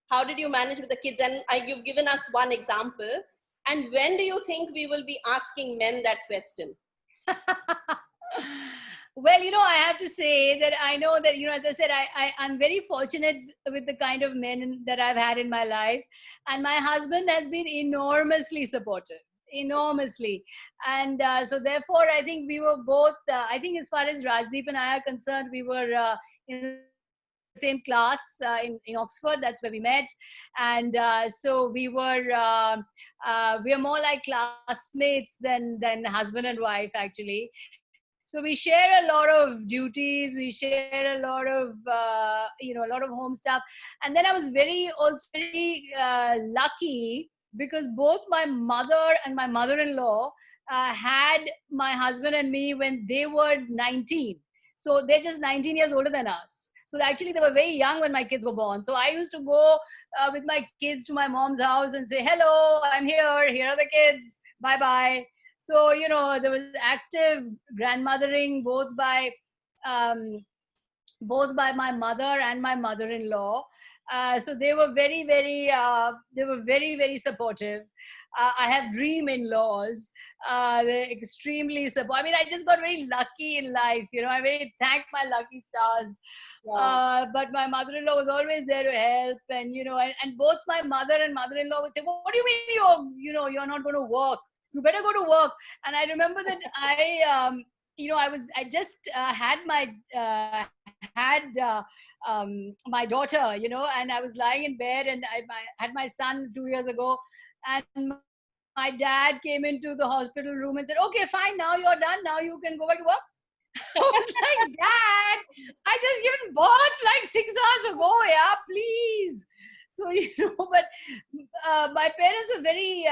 How did you manage with the kids? And you've given us one example. And when do you think we will be asking men that question? Well, you know, I have to say that I know that, you know, as I said, I'm very fortunate with the kind of men that I've had in my life. And my husband has been enormously supportive, enormously. And so therefore, I think we were both, I think as far as Rajdeep and I are concerned, we were in the same class in Oxford. That's where we met. And so we were more like classmates than husband and wife, actually. So we share a lot of duties. We share a lot of, you know, a lot of home stuff. And then I was very lucky, because both my mother and my mother-in-law had my husband and me when they were 19. So they're just 19 years older than us. So actually they were very young when my kids were born. So I used to go with my kids to my mom's house and say, hello, I'm here. Here are the kids. Bye-bye. So, you know, there was active grandmothering both by my mother and my mother-in-law. So they were very, very supportive. I have dream in-laws. They're extremely supportive. I mean, I just got very lucky in life. You know, I really thank my lucky stars. But my mother-in-law was always there to help. And, you know, and both my mother and mother-in-law would say, what do you mean you're not going to work? You better go to work. And I remember that I just had my daughter, you know, and I was lying in bed, and I had my son 2 years ago, and my dad came into the hospital room and said, okay, fine, now you're done. Now you can go back to work. I was like, Dad, I just given birth like 6 hours ago. Yeah, please. So, you know, but my parents were very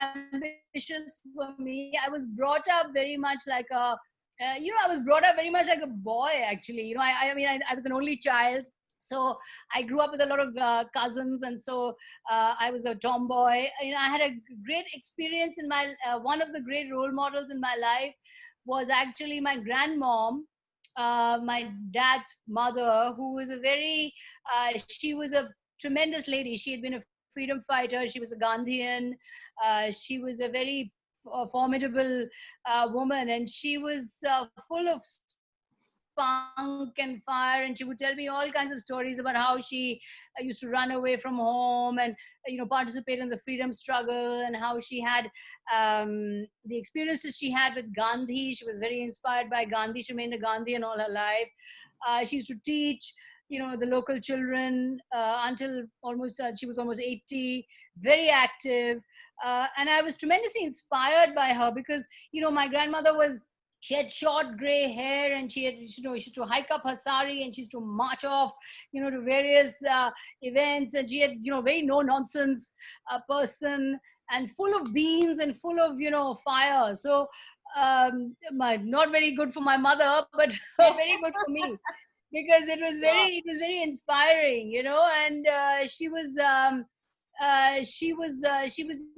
ambitious for me. I was brought up very much like a boy, actually. You know, I was an only child. So I grew up with a lot of cousins, and so I was a tomboy. I had a great experience in my one of the great role models in my life was actually my grandmom, my dad's mother, who was a very she was a tremendous lady. She had been a freedom fighter. She was a Gandhian. She was a very formidable woman, and she was full of spunk and fire, and she would tell me all kinds of stories about how she used to run away from home and participate in the freedom struggle, and how she had the experiences she had with Gandhi. She was very inspired by Gandhi. She remained a Gandhian all her life. She used to teach the local children until almost she was almost 80, very active, and I was tremendously inspired by her because my grandmother she had short gray hair, and she used to hike up her sari, and she used to march off to various events, and she had very no nonsense person, and full of beans and full of fire. So not very good for my mother, but very good for me, because it was very inspiring, and she was a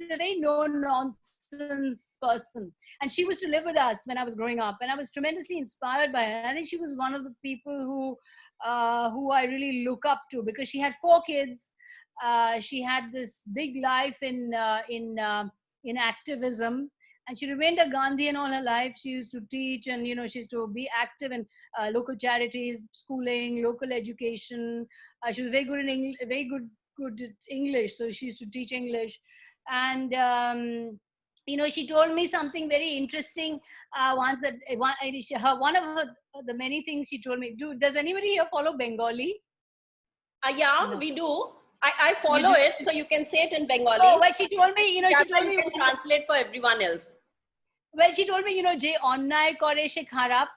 very no nonsense person, and she was to live with us when I was growing up, and I was tremendously inspired by her. I think she was one of the people who I really look up to, because she had 4 kids. She had this big life in activism, and she remained a Gandhian all her life. She used to teach, and she used to be active in local charities, schooling, local education. She was very good in good at English, so she used to teach English. And she told me something very interesting once, that one of the many things she told me. Does anybody here follow Bengali? Yeah, no. We do. I follow it, so you can say it in Bengali. Oh, well, she told me, she told me, you can translate for everyone else. Well, she told me, je onnay kore she kharap,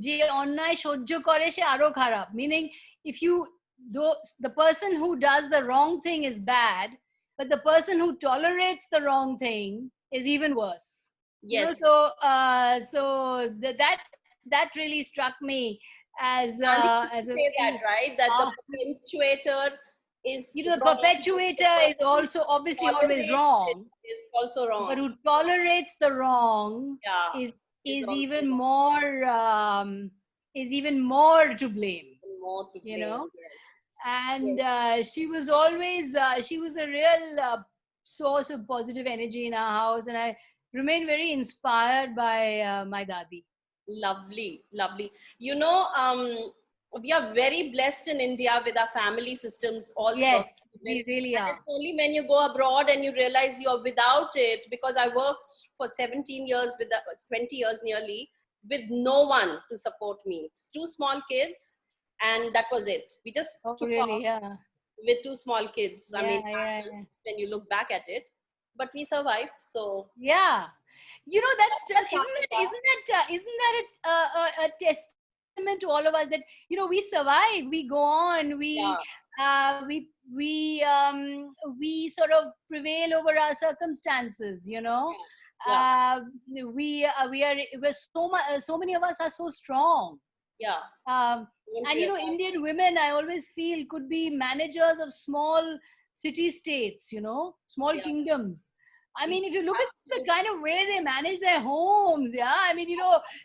je onnay shojjo kore she aro kharap. Meaning, the person who does the wrong thing is bad, but the person who tolerates the wrong thing is even worse. Yes. So that really struck me as say that, right? That the perpetuator is the perpetuator is also obviously always wrong. Is also wrong. But who tolerates the wrong is even more to blame. More to blame. Yes. And she was always she was a real source of positive energy in our house, and I remain very inspired by my dadi. Lovely. We are very blessed in India with our family systems. Yes, we really are. And it's only when you go abroad and you realize you're without it, because I worked for 17 years 20 years nearly, with no one to support me. It's 2 small kids, and that was it. We just took off with 2 small kids. I mean, when you look back at it, but we survived. So yeah, that's isn't that a testament to all of us, that we survive, we go on, we sort of prevail over our circumstances. So many of us are so strong. And Indian women, I always feel, could be managers of small city states, small kingdoms. I mean, if you look at the kind of way they manage their homes, I mean,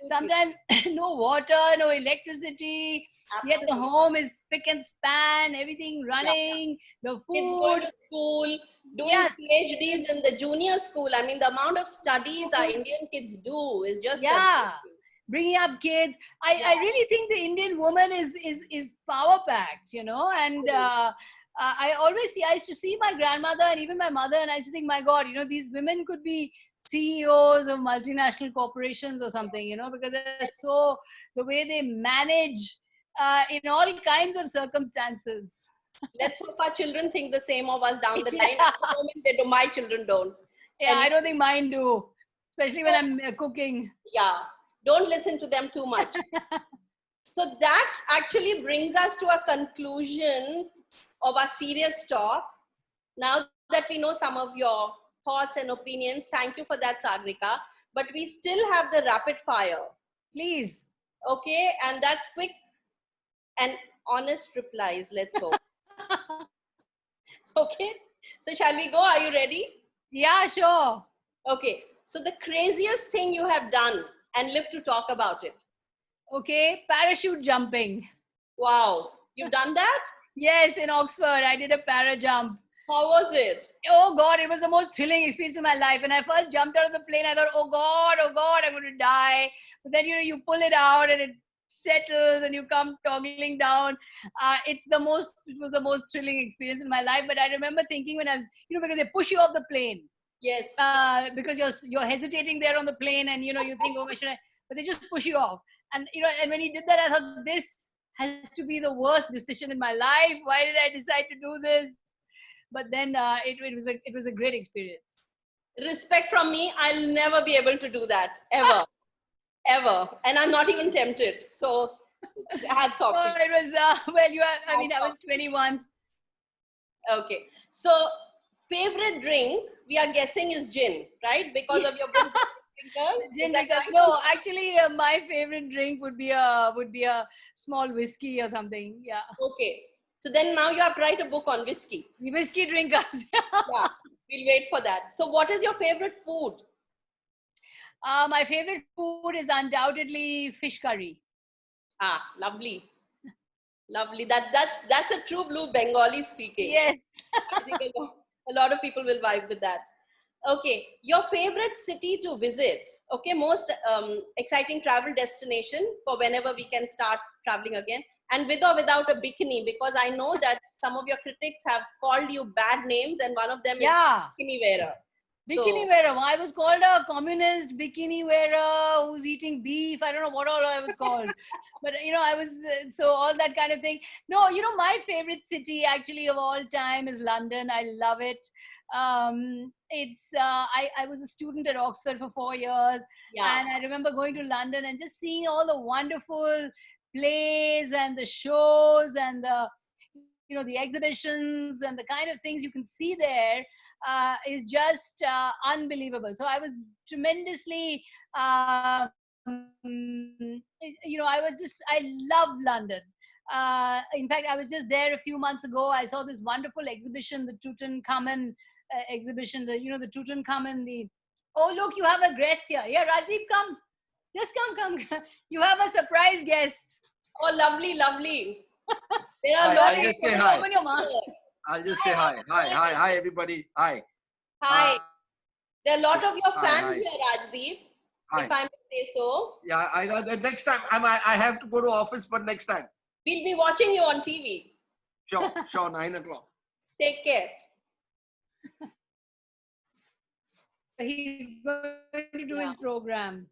sometimes no water, no electricity, yet the home is spick and span, everything running, the food. Kids going to school, doing PhDs in the junior school. I mean, the amount of studies our Indian kids do is just amazing. Bringing up kids. I really think the Indian woman is power packed, and I used to see my grandmother and even my mother, and I used to think, my God, these women could be CEOs of multinational corporations or something, because they're the way they manage in all kinds of circumstances. Let's hope our children think the same of us down the line. At the moment, they do. My children don't. Yeah, I don't think mine do, especially when I'm cooking. Yeah, don't listen to them too much. So that actually brings us to a conclusion of our serious talk. Now that we know some of your thoughts and opinions, thank you for that, Sagarika. But we still have the rapid fire. Please. Okay, and that's quick and honest replies. Let's hope. Okay. So shall we go? Are you ready? Yeah, sure. Okay. So the craziest thing you have done and live to talk about it. Okay, parachute jumping. Wow. You've done that? Yes, in Oxford, I did a para jump. How was it? Oh God, it was the most thrilling experience of my life. When I first jumped out of the plane, I thought, oh God, I'm going to die. But then, you pull it out and it settles and you come toggling down. It was the most thrilling experience in my life. But I remember thinking when I was, because they push you off the plane. Yes. Because you're hesitating there on the plane and, you think, oh, should I? But they just push you off. And, and when he did that, I thought, this has to be the worst decision in my life. Why did I decide to do this? But then it was a great experience. Respect from me. I'll never be able to do that ever, ever, and I'm not even tempted. So, hats off. Oh, it was I was 21. Okay, so favorite drink we are guessing is gin, right? Because of your drinkers. Gin drinkers. Right? No, actually, my favorite drink would be a small whiskey or something. Yeah. Okay. So then now you have to write a book on whiskey. Whiskey drinkers. Yeah, we'll wait for that. So what is your favorite food? My favorite food is undoubtedly fish curry. Ah, lovely. Lovely. That's a true blue Bengali speaking. Yes. I think a lot of people will vibe with that. Okay, your favorite city to visit. Okay, most exciting travel destination for whenever we can start traveling again. And with or without a bikini, because I know that some of your critics have called you bad names, and one of them is bikini wearer. Bikini wearer. I was called a communist bikini wearer who's eating beef. I don't know what all I was called. But, I was, so all that kind of thing. No, my favorite city actually of all time is London. I love it. I was a student at Oxford for 4 years. Yeah. And I remember going to London and just seeing all the wonderful plays and the shows and the exhibitions and the kind of things you can see there is just unbelievable. So I was tremendously I love London. In fact, I was just there a few months ago. I saw this wonderful exhibition, the Tutankhamun exhibition, the Tutankhamun, oh look, you have a guest here. Yeah, Rajdeep, come. Just come. You have a surprise guest. Oh, lovely, lovely. There are I'll just say hi. Open your mask. I'll just say hi. Hi, everybody. Hi. Hi. There are a lot of your fans here, Rajdeep. Hi. If I may say so. Yeah, I know. Next time, I have to go to office, but next time. We'll be watching you on TV. Sure, 9 o'clock. Take care. So he's going to do his program.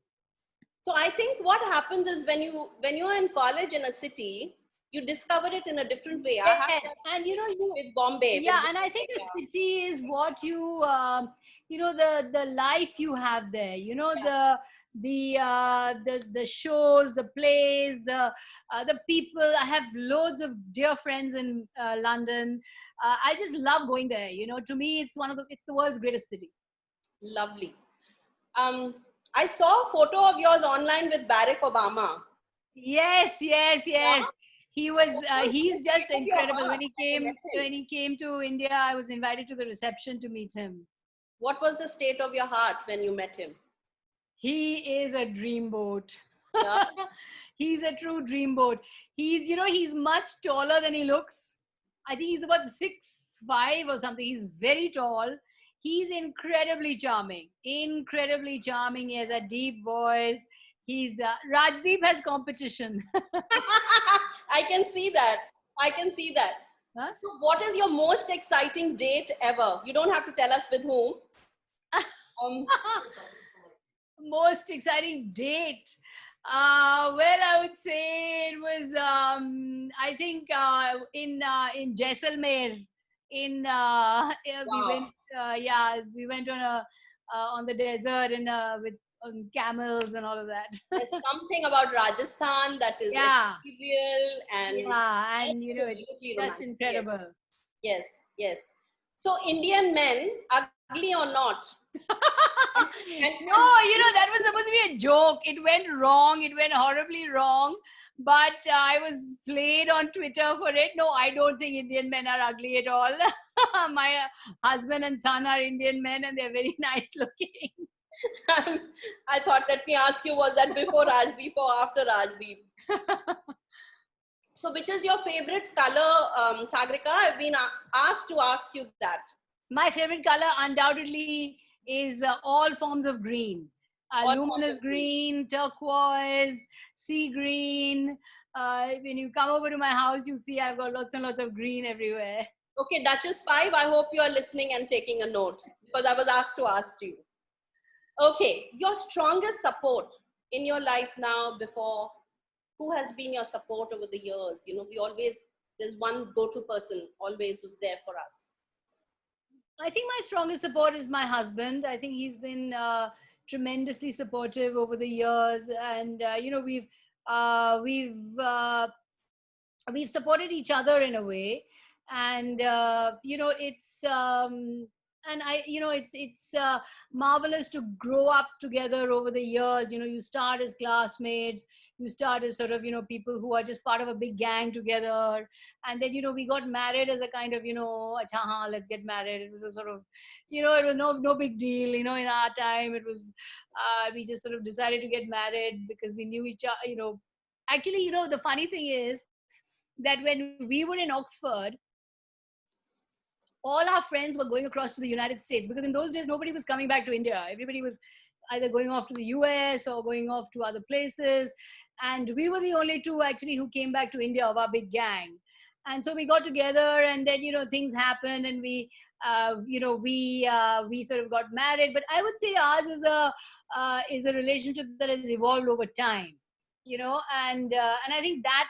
So I think what happens is when you're in college in a city, you discover it in a different way. Yes, and with Bombay. Yeah, and I think the city is what you the life you have there. The shows, the plays, the people. I have loads of dear friends in London. I just love going there. To me, it's the world's greatest city. Lovely. I saw a photo of yours online with Barack Obama. Yes. Yeah. He was. He's just incredible. When he came to India, I was invited to the reception to meet him. What was the state of your heart when you met him? He is a dreamboat. Yeah. He's a true dreamboat. He's much taller than he looks. I think he's about 6'5" or something. He's very tall. He's incredibly charming. He has a deep voice. Rajdeep has competition. I can see that. Huh? So what is your most exciting date ever? You don't have to tell us with whom. Most exciting date. Well, I would say it was, I think in Jaisalmer. We went on the desert and with camels and all of that. There's something about Rajasthan that is ethereal and it's just incredible. Yes. So Indian men, ugly or not? No, that was supposed to be a joke. It went wrong. It went horribly wrong. but I was played on Twitter for it. No, I don't think Indian men are ugly at all. My husband and son are Indian men and they're very nice looking. I thought, let me ask you, was that before Rajdeep or after Rajdeep? So which is your favorite color, Sagarika? I've been asked to ask you that. My favorite color undoubtedly is all forms of green. Luminous green, turquoise, sea green. When you come over to my house, you'll see I've got lots and lots of green everywhere. Okay, Duchess 5, I hope you are listening and taking a note because I was asked to ask you. Okay, your strongest support in your life now, before, who has been your support over the years? You know, there's one go-to person always who's there for us. I think my strongest support is my husband. I think he's been tremendously supportive over the years, and you know, we've supported each other in a way, and you know, it's and I, you know, it's marvelous to grow up together over the years. You know, you start as classmates, you start as sort of, you know, people who are just part of a big gang together, and then, you know, we got married as a kind of, you know, acha, haan, let's get married. It was a sort of, you know, it was no big deal. You know, in our time it was we just sort of decided to get married because we knew each other. You know, actually, you know, the funny thing is that when we were in Oxford, all our friends were going across to the United States, because in those days nobody was coming back to India. Everybody was either going off to the US or going off to other places, and we were the only two actually who came back to India of our big gang. And so we got together, and then, you know, things happened, and we you know, we sort of got married. But I would say ours is a relationship that has evolved over time, you know, and I think that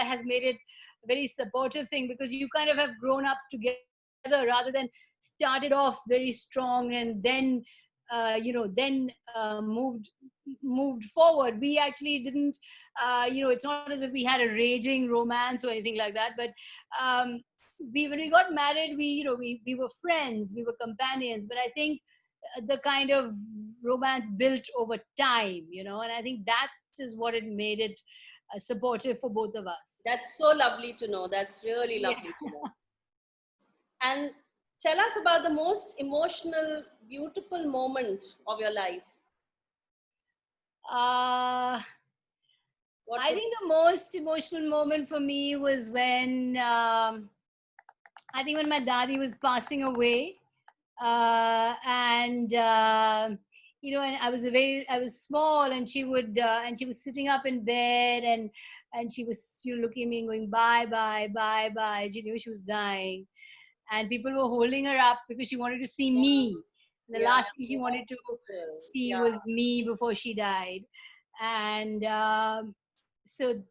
has made it a very supportive thing, because you kind of have grown up together rather than started off very strong and then you know, then moved forward. We actually didn't you know, it's not as if we had a raging romance or anything like that, but when we got married, we, you know, we were friends, we were companions. But I think the kind of romance built over time, you know, and I think that is what it made it supportive for both of us. That's so lovely to know. That's really lovely to know. And tell us about the most emotional, beautiful moment of your life. I think the most emotional moment for me was when I think when my daddy was passing away, and you know, and I was small, and she was sitting up in bed, and she was, you know, looking at me and going, bye bye bye bye. She knew she was dying, and people were holding her up because she wanted to see me. The last thing she wanted to see was me before she died. And so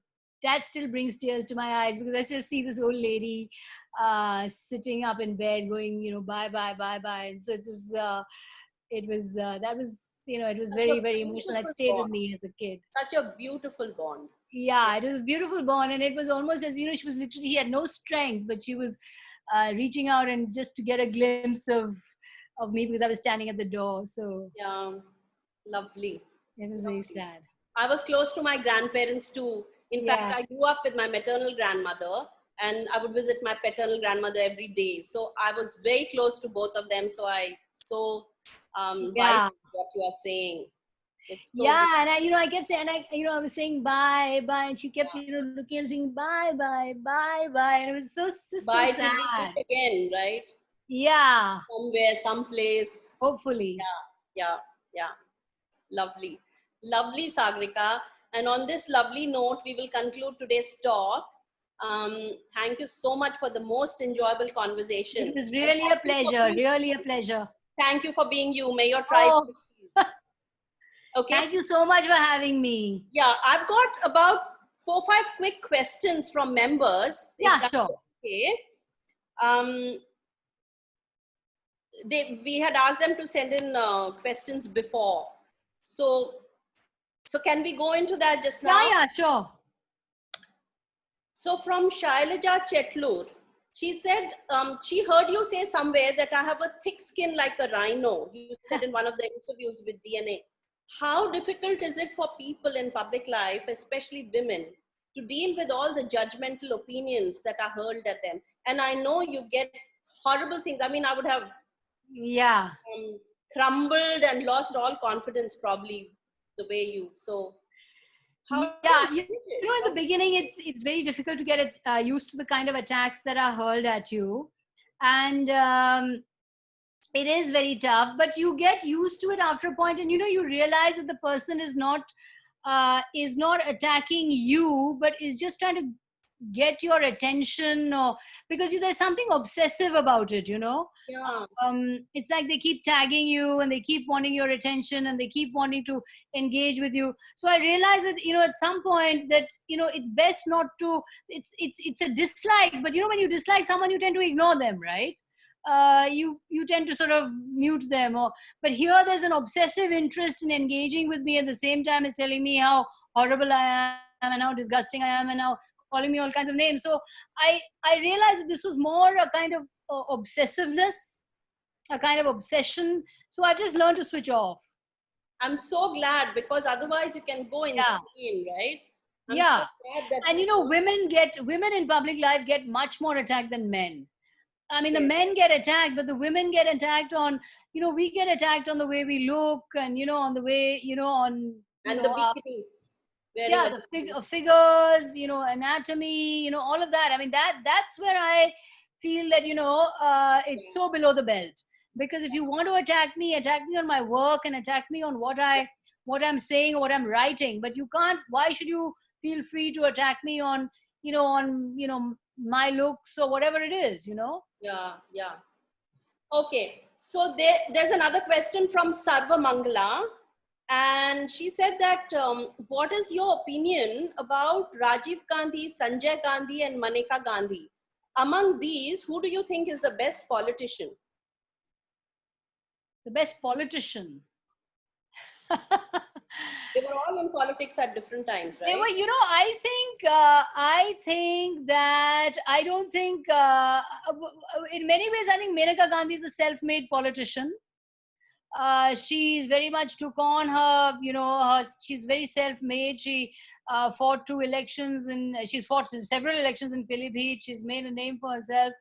that still brings tears to my eyes, because I still see this old lady sitting up in bed going, you know, bye bye bye bye. And so it was that was, you know, it was very, very emotional. It stayed with me as a kid. Such a beautiful bond. Yeah, it was a beautiful bond, and it was almost as, you know, she had no strength, but she was reaching out and just to get a glimpse of me, because I was standing at the door. So yeah, lovely. It was very sad. I was close to my grandparents too. In fact, I grew up with my maternal grandmother, and I would visit my paternal grandmother every day. So I was very close to both of them. So I vibe what you are saying. It's so beautiful. And I kept saying, and I was saying bye bye, and she kept, you know, looking and saying bye bye bye bye, and it was so bye sad. To meet again, right? Yeah. Somewhere, someplace. Hopefully. Yeah. Lovely, Sagarika. And on this lovely note, we will conclude today's talk. Thank you so much for the most enjoyable conversation. It was really a pleasure. Really a pleasure. Thank you for being you. May your tribe. Okay. Thank you so much for having me. Yeah, I've got about 4 or 5 quick questions from members. Yeah, sure. Okay. We had asked them to send in questions before. So can we go into that just now? Yeah, sure. So from Shailaja Chetlur, she said, she heard you say somewhere that I have a thick skin like a rhino. You said in one of the interviews with DNA. How difficult is it for people in public life, especially women, to deal with all the judgmental opinions that are hurled at them. And I know you get horrible things. I mean, I would have crumbled and lost all confidence probably the way you. So you know, in the beginning, it's very difficult to get used to the kind of attacks that are hurled at you, and it is very tough. But you get used to it after a point, and you realize that the person is not attacking you, but is just trying to get your attention, or because there's something obsessive about it. It's like they keep tagging you and they keep wanting your attention and they keep wanting to engage with you. So I realized that at some point that it's best not to. It's a dislike, but when you dislike someone, you tend to ignore them, right? You tend to sort of mute them, but here there's an obsessive interest in engaging with me at the same time as telling me how horrible I am and how disgusting I am and how calling me all kinds of names. So I realized that this was more a kind of obsessiveness, a kind of obsession. So I just learned to switch off. I'm so glad, because otherwise you can go insane, right? I'm so glad that women in public life get much more attacked than men. I mean, the men get attacked, but the women get attacked on, we get attacked on the way we look and, on the way, on... And the bikini. The figures, anatomy, all of that. I mean, that's where I feel that, it's so below the belt. Because if you want to attack me on my work and attack me on what I'm saying or what I'm writing, but you can't, why should you feel free to attack me on, my looks or whatever it is, Yeah. Okay. So there's another question from Sarva Mangala. And she said that, what is your opinion about Rajiv Gandhi, Sanjay Gandhi, and Maneka Gandhi? Among these, who do you think is the best politician? The best politician? They were all in politics at different times, right? They were, I think that, I don't think, in many ways, I think Maneka Gandhi is a self-made politician. She's very much took on her, she's very self-made. She fought 2 elections and she's fought several elections in Pilibhit. She's made a name for herself.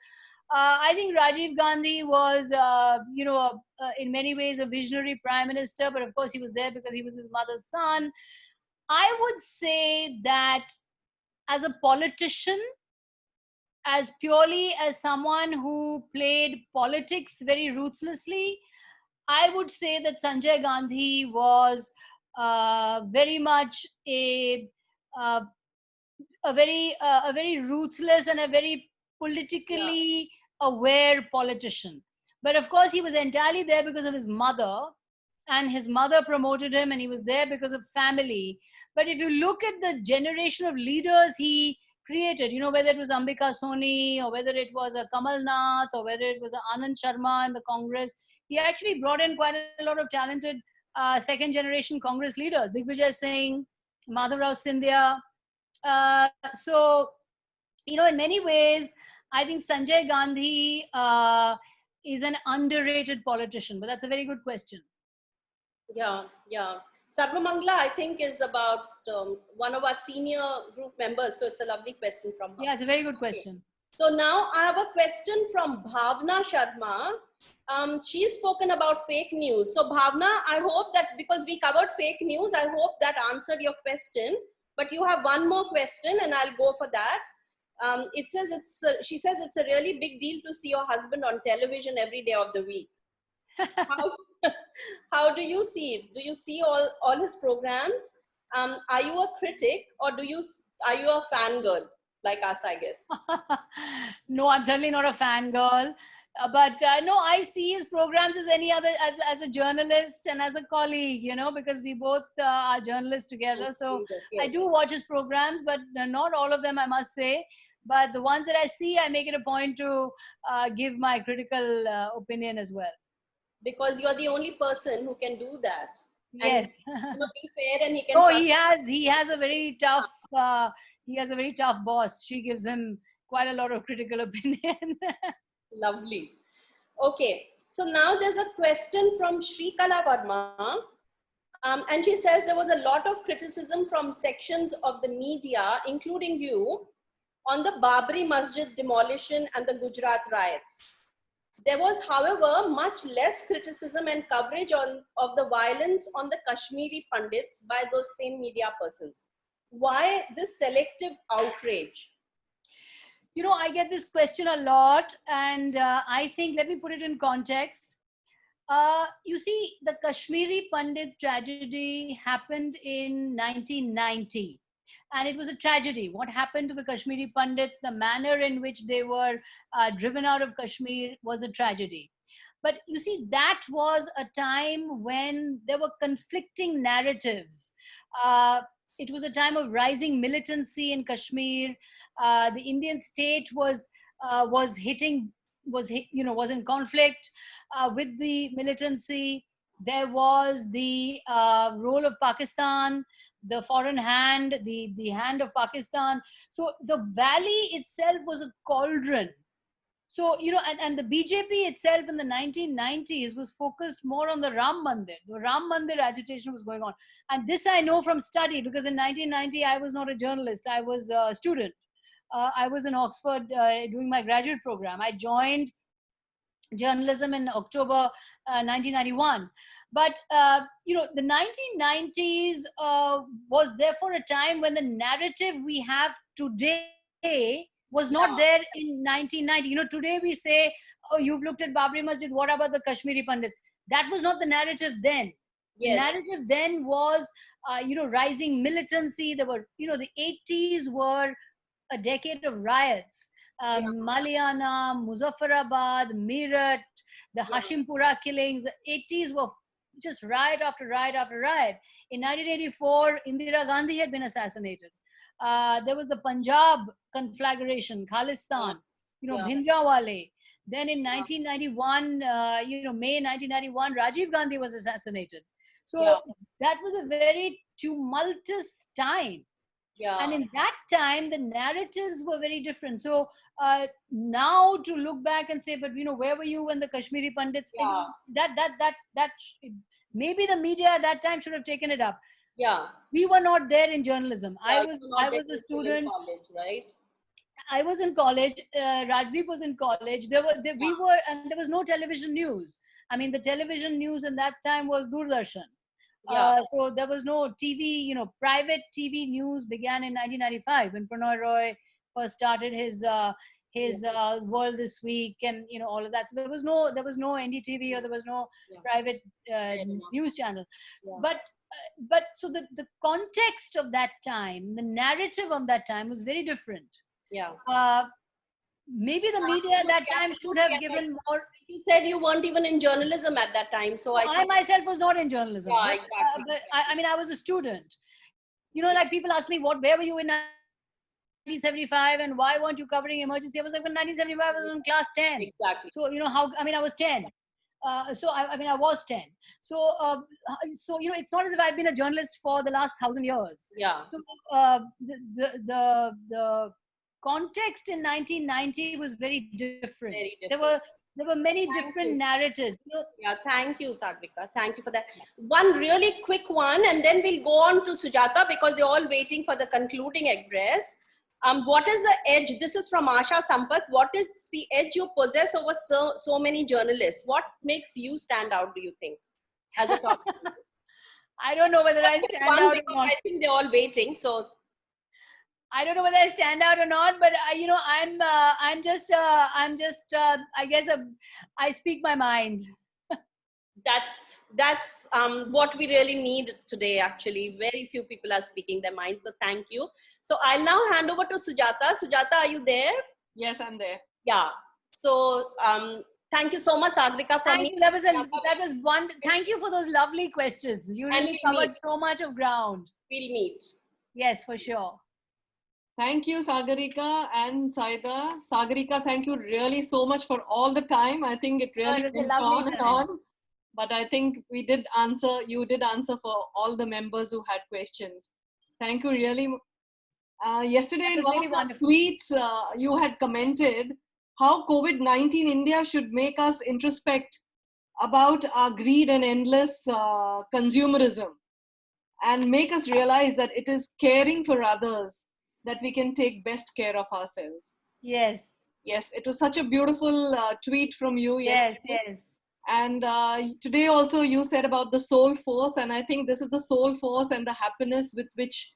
I think Rajiv Gandhi was, in many ways a visionary prime minister, but of course he was there because he was his mother's son. I would say that as a politician, as purely as someone who played politics very ruthlessly, I would say that Sanjay Gandhi was very much a very ruthless and a very politically aware politician. But of course, he was entirely there because of his mother, and his mother promoted him, and he was there because of family. But if you look at the generation of leaders he created, whether it was Ambika Soni or whether it was a Kamal Nath or whether it was a Anand Sharma in the Congress, he actually brought in quite a lot of talented second generation Congress leaders, Digvijay Singh, Madhavrao Scindia. So, in many ways, I think Sanjay Gandhi is an underrated politician, but that's a very good question. Yeah. Sarva Mangala, I think, is about one of our senior group members. So it's a lovely question from her. Yeah, it's a very good question. Okay. So now I have a question from Bhavna Sharma. She's spoken about fake news. So Bhavna, I hope that because we covered fake news, I hope that answered your question. But you have one more question and I'll go for that. She says it's a really big deal to see your husband on television every day of the week. How do you see it? Do you see all his programs? Are you a critic or are you a fangirl like us, I guess? No, I'm certainly not a fangirl. But no, I see his programs as any other, as a journalist and as a colleague, because we both are journalists together. So yes. I do watch his programs, but not all of them, I must say. But the ones that I see, I make it a point to give my critical opinion as well. Because you're the only person who can do that. Yes. And be fair, and he can. Oh, he has a very tough. He has a very tough boss. She gives him quite a lot of critical opinion. Lovely. Okay. So now there's a question from Shrikala Varma. And she says there was a lot of criticism from sections of the media, including you, on the Babri Masjid demolition and the Gujarat riots. There was, however, much less criticism and coverage of the violence on the Kashmiri Pandits by those same media persons. Why this selective outrage? You know, I get this question a lot, and I think, let me put it in context. You see, the Kashmiri Pandit tragedy happened in 1990. And it was a tragedy. What happened to the Kashmiri Pandits, the manner in which they were driven out of Kashmir was a tragedy. But you see, that was a time when there were conflicting narratives. It was a time of rising militancy in Kashmir. The Indian state was in conflict with the militancy. There was the role of Pakistan, the foreign hand, the hand of Pakistan. So the valley itself was a cauldron. So, you know, and the BJP itself in the 1990s was focused more on the Ram Mandir. The Ram Mandir agitation was going on. And this I know from study, because in 1990, I was not a journalist. I was a student. I was in Oxford doing my graduate program. I joined journalism in October 1991. But, you know, the 1990s was therefore a time when the narrative we have today was not there in 1990. You know, today we say, oh, you've looked at Babri Masjid, what about the Kashmiri Pandits? That was not the narrative then. Yes. The narrative then was, you know, rising militancy. There were, you know, the 80s were a decade of riots. Maliana, Muzaffarabad, Meerut, the Hashimpura killings. The 80s were just riot after riot after riot. In 1984, Indira Gandhi had been assassinated. There was the Punjab conflagration, Khalistan, you know, Bhindranwale. Then in 1991, you know, May 1991, Rajiv Gandhi was assassinated. So that was a very tumultuous time. And in that time, the narratives were very different. So now to look back and say, but you know, where were you when the Kashmiri Pandits? That maybe the media at that time should have taken it up. We were not there in journalism. I was a student. College, right? I was in college. Rajdeep was in college. We were, and there was no television news. I mean, the television news in that time was Doordarshan. So there was no TV, you know, private TV news began in 1995 when Prannoy Roy first started his World This Week and, you know, all of that. So there was no NDTV or there was no private news channel. But so the context of that time, the narrative of that time was very different. Maybe the media at that time should have given more. You said you weren't even in journalism at that time. So I myself was not in journalism. Yeah, exactly. But I mean, I was a student. You know, like people ask me, where were you in 1975 and why weren't you covering emergency? I was like, in 1975, I was in class 10. Exactly. So, you know, I was 10. So I was 10. So, you know, it's not as if I've been a journalist for the last 1,000 years. So the context in 1990 was very different. There were many different narratives. Thank you, Sagarika. Thank you for that. One really quick one, and then we'll go on to Sujata because they're all waiting for the concluding address. What is the edge? This is from Asha Sampath. What is the edge you possess over so many journalists? What makes you stand out, do you think, as a top? I don't know whether I stand out or not. I think they're all waiting. So I don't know whether I stand out or not, but you know, I'm just I guess I speak my mind. That's what we really need today. Actually, very few people are speaking their mind. So thank you. So I'll now hand over to Sujata. Sujata, are you there? Yes, I'm there. Yeah. So thank you so much, Sagarika. Thank you. That was one. Thank you for those lovely questions. You really covered so much of ground. We'll meet. Yes, for sure. Thank you, Sagarika and Saida. Sagarika, thank you really so much for all the time. I think it really went on and on. But I think you did answer for all the members who had questions. Thank you really. Yesterday in one of the tweets, you had commented how COVID-19 India should make us introspect about our greed and endless consumerism. and make us realize that it is caring for others that we can take best care of ourselves. Yes. Yes, it was such a beautiful tweet from you yesterday. Yes. And today also you said about the soul force, and I think this is the soul force and the happiness with which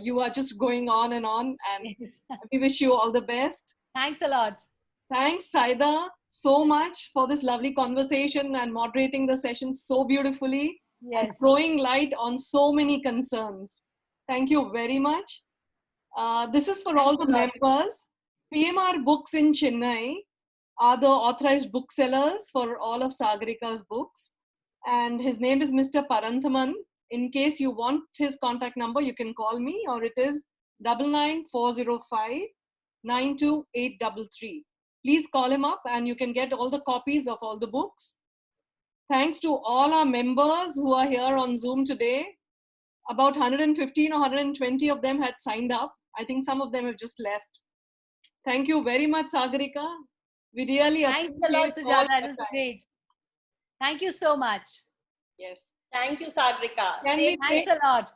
you are just going on, and yes. we wish you all the best. Thanks a lot. Thanks, Saida, so much for this lovely conversation and moderating the session so beautifully. Yes. And throwing light on so many concerns. Thank you very much. This is for all the members. PMR Books in Chennai are the authorized booksellers for all of Sagarika's books. And his name is Mr. Paranthaman. In case you want his contact number, you can call me, or it is 99405 92833. Please call him up and you can get all the copies of all the books. Thanks to all our members who are here on Zoom today. About 115 or 120 of them had signed up. I think some of them have just left. Thank you very much, Sagarika. We really appreciate it. Thanks a lot, Sujata. That was great. Thank you so much. Yes. Thank you, Sagarika. Thanks a lot.